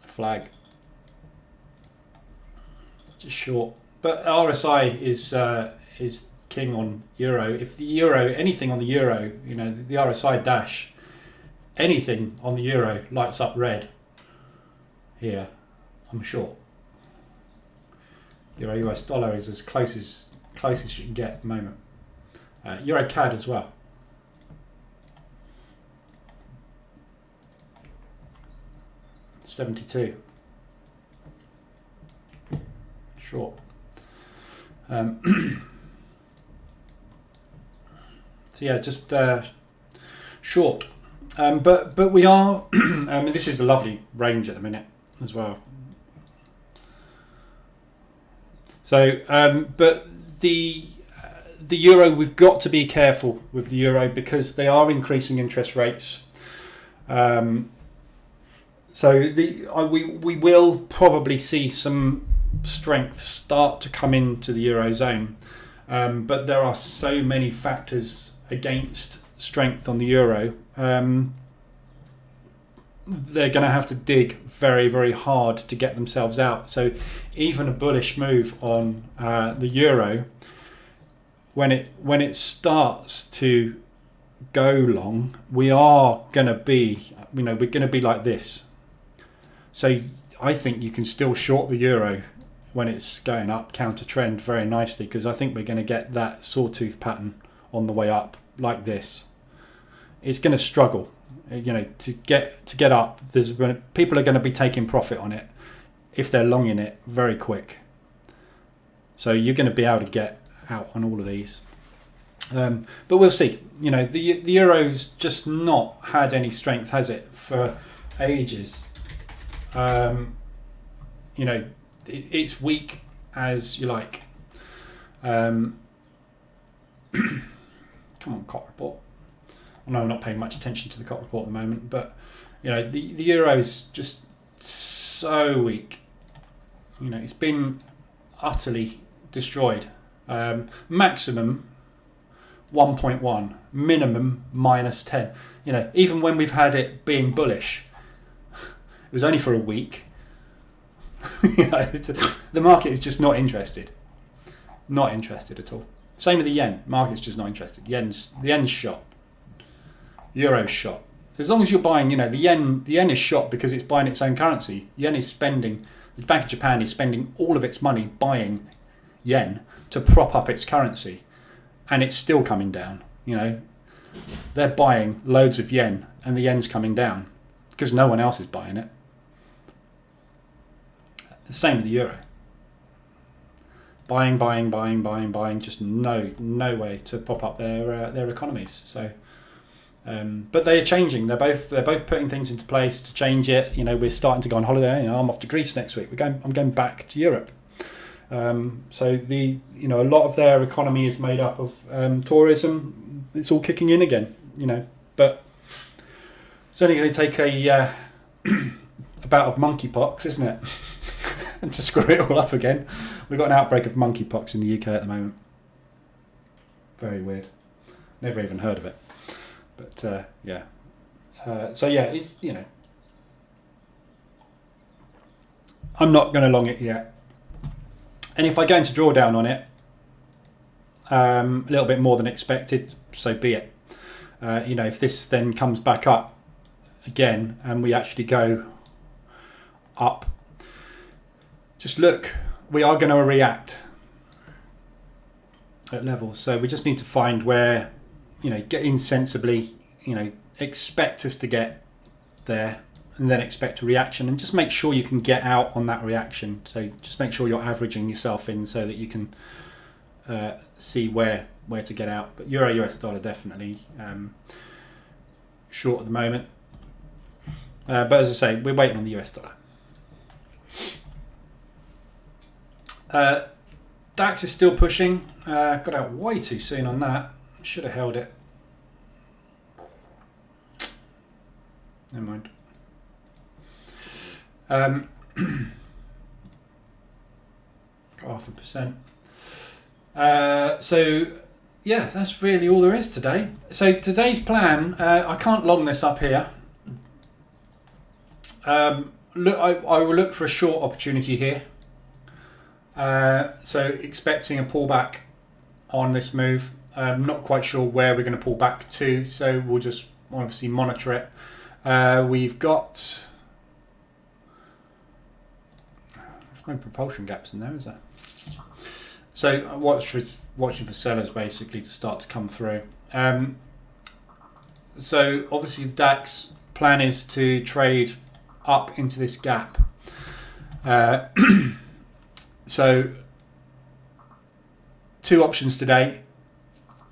a flag. Just short. But RSI is king on euro. If the euro, anything on the euro, the RSI dash, anything on the euro lights up red here, I'm short. Euro US dollar is as close as you can get at the moment. Euro CAD as well. $72. Short. So yeah, just short. But we are. This is a lovely range at the minute as well. So, but the euro, we've got to be careful with the euro because they are increasing interest rates. So we will probably see some strength start to come into the eurozone, but there are so many factors against strength on the euro. They're going to have to dig very, very hard to get themselves out. So even a bullish move on the euro, when it starts to go long, we are going to be, we're going to be like this. So I think you can still short the euro when it's going up, counter trend very nicely, because I think we're going to get that sawtooth pattern on the way up like this. It's going to struggle, to get up. People are going to be taking profit on it if they're long in it very quick. So you're going to be able to get out on all of these. But we'll see. The euro's just not had any strength, has it, for ages. It's weak as you like. Come on, COT report. I know I'm not paying much attention to the COT report at the moment, but the euro's just so weak. It's been utterly destroyed. Maximum 1.1, minimum -10. Even when we've had it being bullish, it was only for a week. The market is just not interested. Not interested at all. Same with the yen. Market's just not interested. The yen's shot. Euro's shot. As long as you're buying, the yen is shot because it's buying its own currency. Yen is spending. The Bank of Japan is spending all of its money buying yen to prop up its currency, and it's still coming down. They're buying loads of yen, and the yen's coming down because no one else is buying it. The same with the euro. Buying, just no way to prop up their economies. So, but they are changing. They're both putting things into place to change it. We're starting to go on holiday. I'm off to Greece next week. I'm going back to Europe. So a lot of their economy is made up of tourism. It's all kicking in again. But it's only going to take a bout of monkeypox, isn't it? To screw it all up again. We've got an outbreak of monkeypox in the UK at the moment. Very weird. Never even heard of it. But yeah. So yeah, it's I'm not going to long it yet. And if I go into drawdown on it, a little bit more than expected, so be it. You know, if this then comes back up again and we actually go up, just look, we are going to react at levels. So we just need to find where, you know, get in sensibly, you know, expect us to get there and then expect a reaction, and just make sure you can get out on that reaction. So just make sure you're averaging yourself in so that you can see where to get out. But Euro US dollar definitely short at the moment, but as I say, we're waiting on the US dollar. DAX is still pushing. Got out way too soon on that. Should have held it. Never mind. 0.5%. So yeah, that's really all there is today. So today's plan, I can't long this up here. Look, I will look for a short opportunity here. So expecting a pullback on this move. I'm not quite sure where we're going to pull back to, so we'll just obviously monitor it. We've got, there's no propulsion gaps in there, is there? So watching for sellers basically to start to come through. So obviously the DAX plan is to trade up into this gap. So two options today.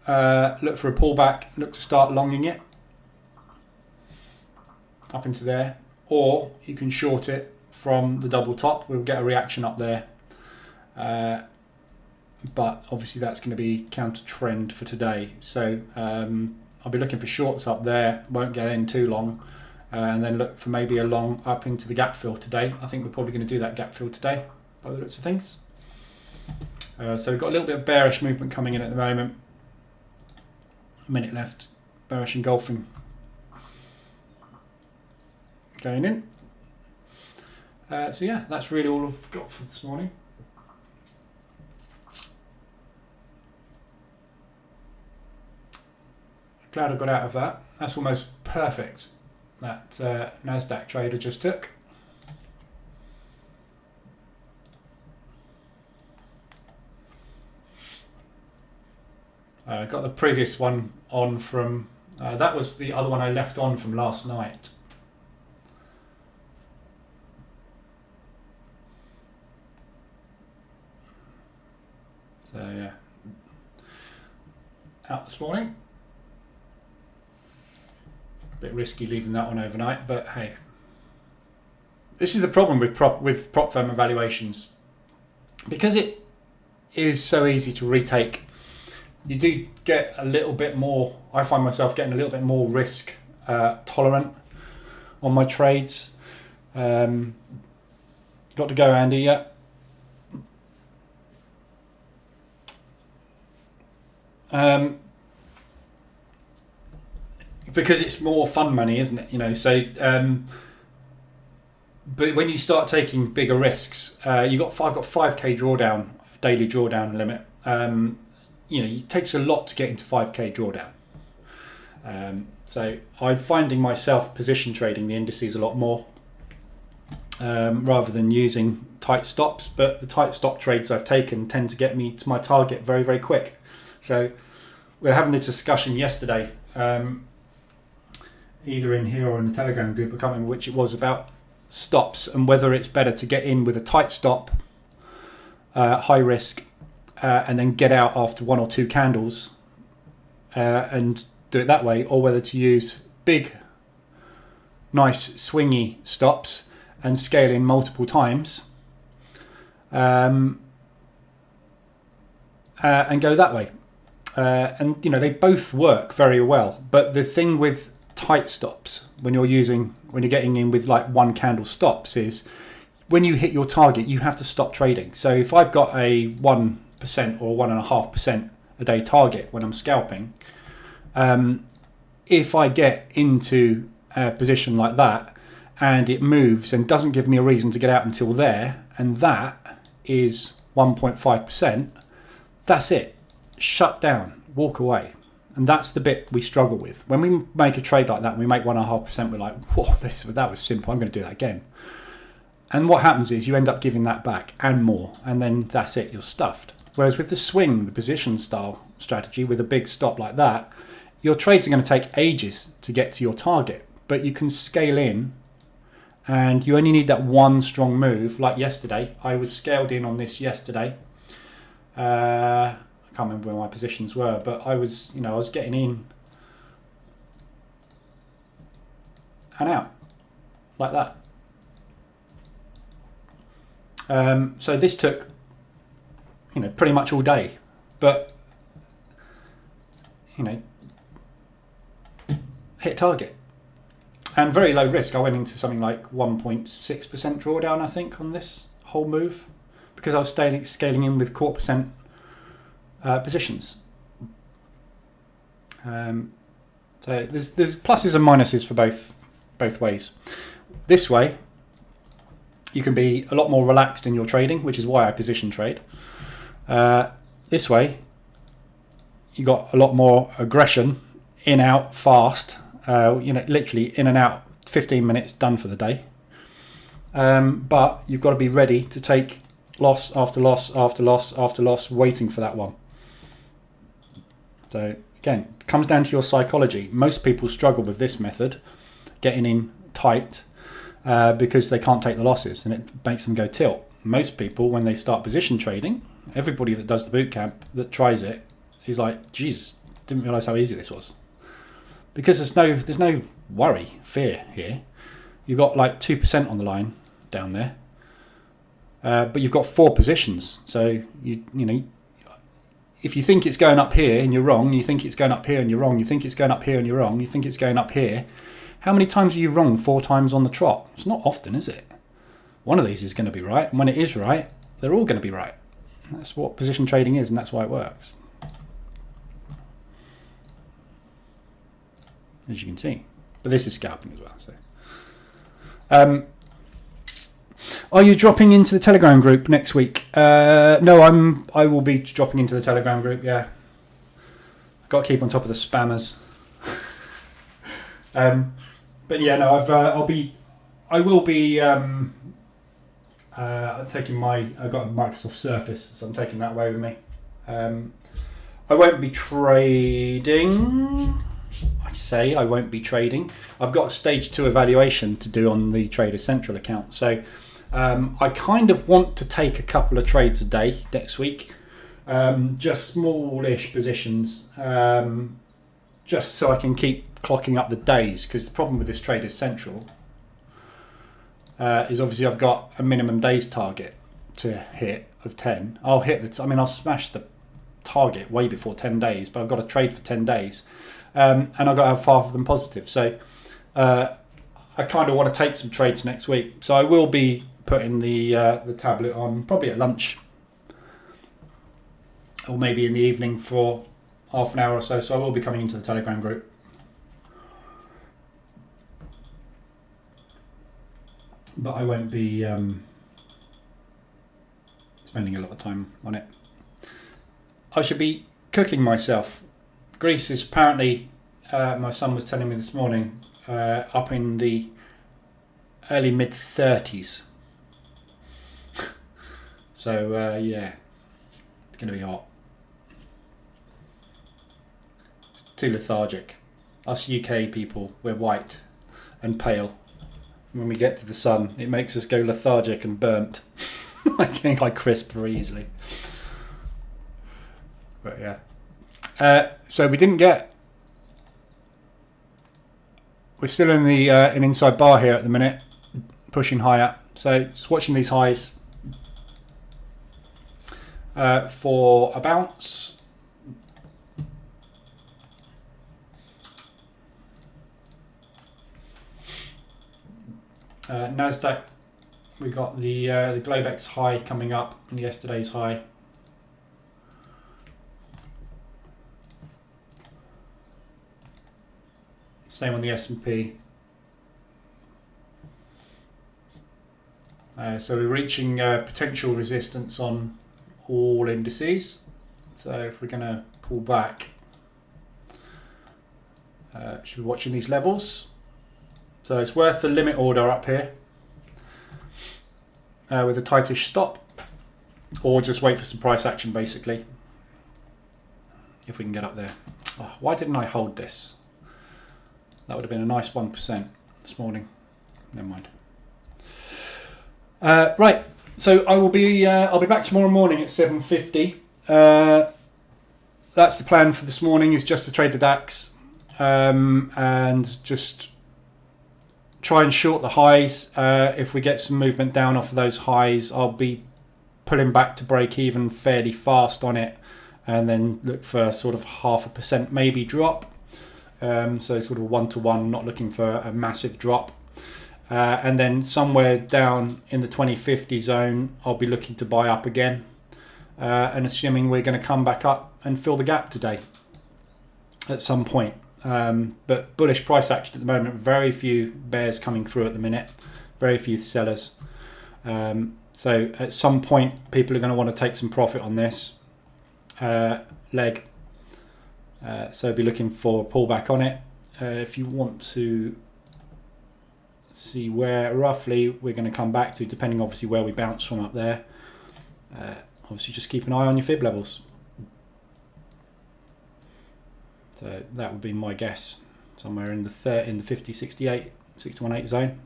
Look for a pullback, look to start longing it up into there, or you can short it from the double top. We'll get a reaction up there, but obviously that's going to be counter trend for today. So I'll be looking for shorts up there, won't get in too long, and then look for maybe a long up into the gap fill today. I think we're probably going to do that gap fill today by the looks of things. So we've got a little bit of bearish movement coming in at the moment. A minute left, bearish engulfing going in. So yeah, that's really all I've got for this morning. Glad I got out of that. That's almost perfect, that Nasdaq trade I just took. Got the previous one on from, that was the other one I left on from last night. So yeah, out this morning. A bit risky leaving that one overnight, but hey, this is the problem with prop firm evaluations, because it is so easy to retake. You do get a little bit more, I find myself getting a little bit more risk tolerant on my trades. Got to go, Andy, yeah. Because it's more fun money, isn't it? You know, so but when you start taking bigger risks, I've got 5k drawdown, daily drawdown limit. You know, it takes a lot to get into 5k drawdown. So I'm finding myself position trading the indices a lot more, rather than using tight stops. But the tight stop trades I've taken tend to get me to my target very, very quick. So we're having this discussion yesterday, either in here or in the Telegram group, I can't remember which it was, about stops and whether it's better to get in with a tight stop, high risk, and then get out after one or two candles and do it that way, or whether to use big, nice swingy stops and scale in multiple times and go that way. And you know, they both work very well, but the thing with tight stops when you're getting in with like one candle stops is when you hit your target you have to stop trading. So if I've got a 1% or 1.5% a day target when I'm scalping, if I get into a position like that and it moves and doesn't give me a reason to get out until there, and that is 1.5%, that's it. Shut down, walk away. And that's the bit we struggle with. When we make a trade like that, and we make 1.5%, we're like, whoa, that was simple. I'm going to do that again. And what happens is you end up giving that back and more, and then that's it, you're stuffed. Whereas with the swing, the position style strategy, with a big stop like that, your trades are going to take ages to get to your target, but you can scale in, and you only need that one strong move. Like yesterday, I was scaled in on this yesterday. I can't remember where my positions were, but I was getting in and out like that. So this took, pretty much all day, but hit target and very low risk. I went into something like 1.6% drawdown, I think, on this whole move because I was scaling in with 0.25% positions. So there's pluses and minuses for both ways. This way, you can be a lot more relaxed in your trading, which is why I position trade. This way, you got a lot more aggression, in, out, fast. Literally in and out, 15 minutes, done for the day. But you've got to be ready to take loss after loss after loss after loss, waiting for that one. So again, it comes down to your psychology. Most people struggle with this method, getting in tight, because they can't take the losses and it makes them go tilt. Most people, when they start position trading, everybody that does the bootcamp that tries it is like, geez, didn't realize how easy this was. Because there's no worry, fear here. You've got like 2% on the line down there, but you've got 4 positions. So if you think it's going up here and you're wrong, you think it's going up here and you're wrong, you think it's going up here and you're wrong, you think it's going up here. How many times are you wrong 4 times on the trot? It's not often, is it? One of these is going to be right, and when it is right, they're all going to be right. That's what position trading is, and that's why it works. As you can see. But this is scalping as well. So, are you dropping into the Telegram group next week? No, I will be dropping into the Telegram group. Yeah, got to keep on top of the spammers. But yeah, no, I will be taking I've got a Microsoft Surface, so I'm taking that away with me. I won't be trading. I won't be trading. I've got a stage 2 evaluation to do on the Trader Central account. So I kind of want to take a couple of trades a day next week. Just smallish positions. Just so I can keep clocking up the days. Because the problem with this Trader Central is obviously I've got a minimum days target to hit of 10. I'll smash the target way before 10 days, but I've got to trade for 10 days. And I've got to have 5 of them positive. So I kind of want to take some trades next week. So I will be putting the tablet on probably at lunch or maybe in the evening for half an hour or so. So I will be coming into the Telegram group. But I won't be spending a lot of time on it. I should be cooking myself. Greece is apparently, my son was telling me this morning, up in the early mid-30s. So yeah, it's going to be hot. It's too lethargic. Us UK people, we're white and pale. When we get to the sun, it makes us go lethargic and burnt. I think I crisp very easily. But yeah. So we didn't get. We're still in the an inside bar here at the minute, pushing higher. So just watching these highs for a bounce. Nasdaq, we got the Globex high coming up and yesterday's high. Same on the S&P. So we're reaching potential resistance on all indices. So if we're going to pull back, Should be watching these levels. So it's worth the limit order up here with a tightish stop, or just wait for some price action basically, if we can get up there. Oh, why didn't I hold this? That would have been a nice 1% this morning. Never mind. Right, so I'll be back tomorrow morning at 7:50. That's the plan for this morning, is just to trade the DAX and just try and short the highs. If we get some movement down off of those highs, I'll be pulling back to break even fairly fast on it, and then look for sort of 0.5% maybe drop. So sort of 1-to-1, not looking for a massive drop. And then somewhere down in the 2050 zone, I'll be looking to buy up again. And assuming we're going to come back up and fill the gap today at some point. But bullish price action at the moment. Very few bears coming through at the minute. Very few sellers. So at some point, people are going to want to take some profit on this leg. So be looking for a pullback on it. If you want to see where roughly we're going to come back to, depending obviously where we bounce from up there. Obviously just keep an eye on your fib levels. So that would be my guess, somewhere in the 50, 68, 61.8 zone.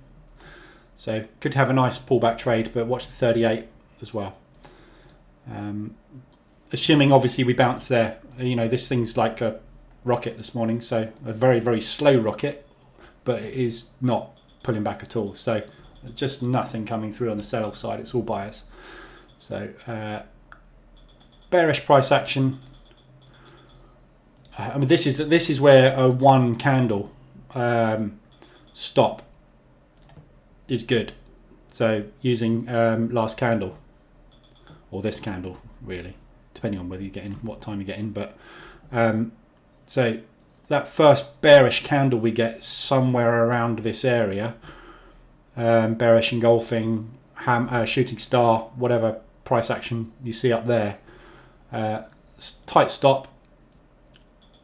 So could have a nice pullback trade, but watch the 38 as well. Assuming obviously we bounce there. You know, this thing's like a rocket this morning, so a very, very slow rocket, but it is not pulling back at all. So just nothing coming through on the sell side. It's all buyers. So bearish price action. I mean, this is where a one candle stop is good. So using last candle or this candle, really, depending on whether you get in, what time you get in. But so that first bearish candle we get somewhere around this area, bearish engulfing, shooting star, whatever price action you see up there, tight stop.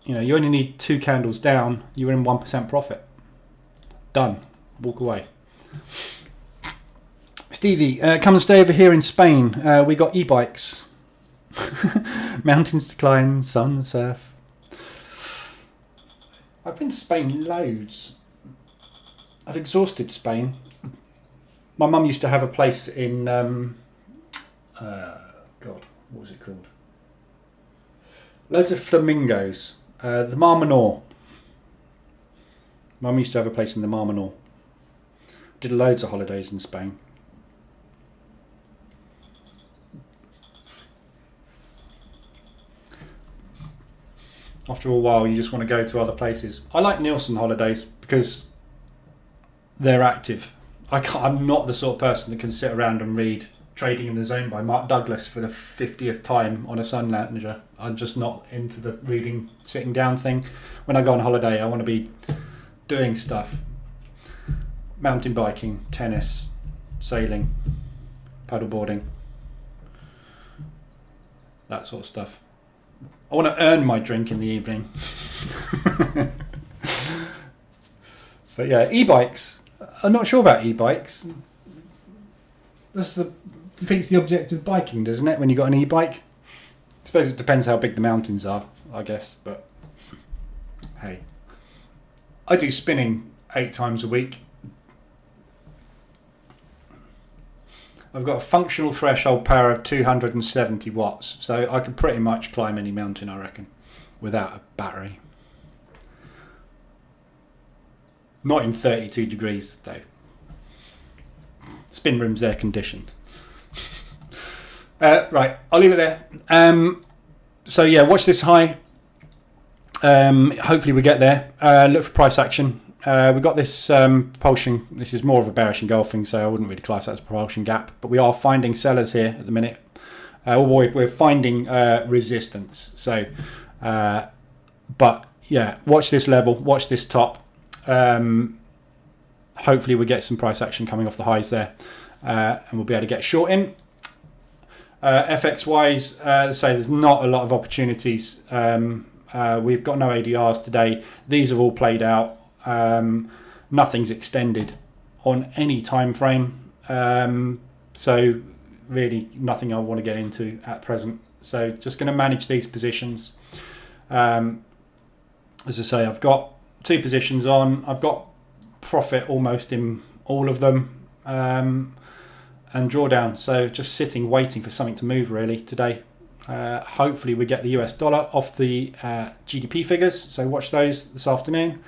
You know, you only need 2 candles down, you're in 1% profit. Done. Walk away. Stevie, come and stay over here in Spain. We got e-bikes. Mountains to climb, sun and surf. I've been to Spain loads. I've exhausted Spain. My mum used to have a place in God, what was it called? Loads of flamingos. The Mar Menor. Mum used to have a place in the Mar Menor. Did loads of holidays in Spain. After a while, you just want to go to other places. I like Nielsen holidays because they're active. I'm not the sort of person that can sit around and read Trading in the Zone by Mark Douglas for the 50th time on a sun lounger. I'm just not into the reading, sitting down thing. When I go on holiday, I want to be doing stuff. Mountain biking, tennis, sailing, paddleboarding, that sort of stuff. I want to earn my drink in the evening. But yeah, e-bikes. I'm not sure about e-bikes. Defeats the object of biking, doesn't it, when you've got an e-bike? I suppose it depends how big the mountains are, I guess, but hey. I do spinning 8 times a week. I've got a functional threshold power of 270 watts, so I can pretty much climb any mountain, I reckon, without a battery. Not in 32 degrees, though. Spin room's air conditioned. Right, I'll leave it there. So yeah, watch this high. Hopefully we get there. Look for price action. We've got this propulsion. This is more of a bearish engulfing, so I wouldn't really class that as a propulsion gap. But we are finding sellers here at the minute. We're finding resistance. So, but yeah, watch this level. Watch this top. Hopefully we get some price action coming off the highs there, and we'll be able to get short in. FX wise, say there's not a lot of opportunities We've got no ADRs today. These have all played out. Nothing's extended on any time frame. So really nothing I want to get into at present. So just going to manage these positions. As I say, I've got 2 positions on. I've got profit almost in all of them. And drawdown. So just sitting, waiting for something to move really today. Hopefully we get the US dollar off the GDP figures. So watch those this afternoon.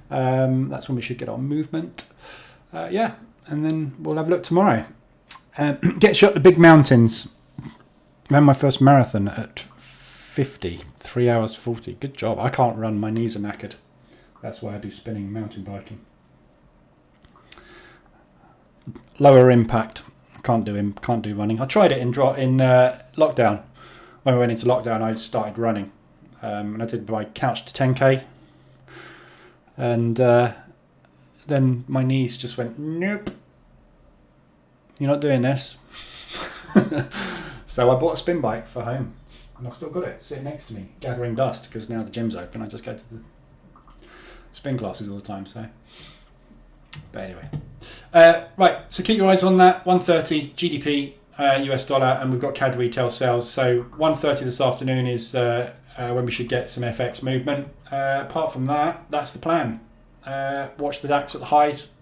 That's when we should get our movement. Yeah, and then we'll have a look tomorrow. Get shot the big mountains. Ran my first marathon at 50, 3 hours 40. Good job. I can't run. My knees are knackered. That's why I do spinning and mountain biking. Lower impact. Can't do running. I tried it in lockdown. When we went into lockdown, I started running, and I did my couch to 10k, and then my knees just went, nope, you're not doing this. So I bought a spin bike for home, and I've still got it sitting next to me, gathering dust because now the gym's open. I just go to the spin classes all the time. So, but anyway. Right, so keep your eyes on that. 130 GDP, US dollar, and we've got CAD retail sales. So 130 this afternoon is when we should get some FX movement. Apart from that, that's the plan. Watch the DAX at the highs,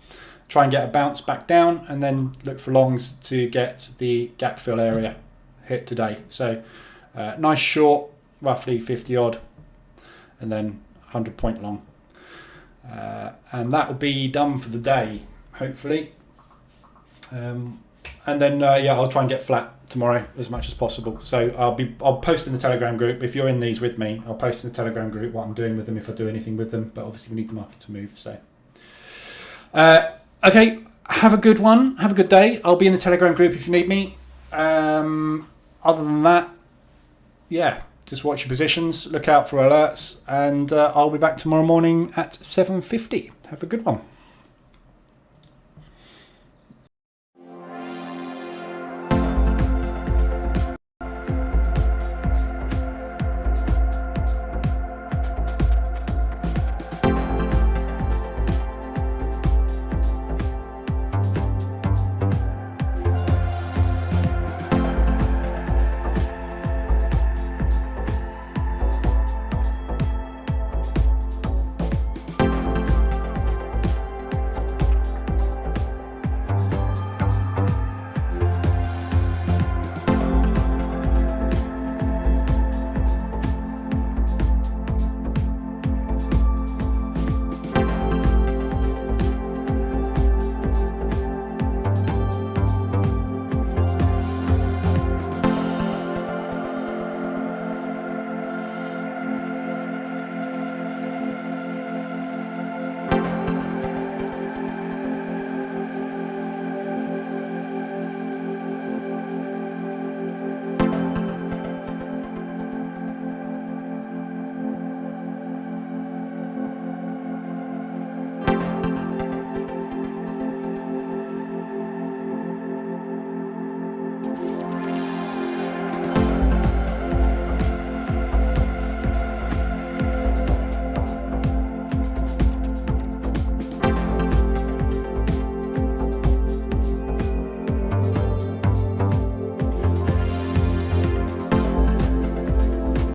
try and get a bounce back down, and then look for longs to get the gap fill area hit today. So nice short, roughly 50 odd, and then 100 point long. And that will be done for the day, hopefully. And then I'll try and get flat tomorrow as much as possible. So I'll post in the Telegram group. If you're in these with me, I'll post in the Telegram group what I'm doing with them if I do anything with them. But obviously we need the market to move. So okay, have a good one. Have a good day. I'll be in the Telegram group if you need me. Other than that, yeah, just watch your positions, look out for alerts, and I'll be back tomorrow morning at 7:50. Have a good one.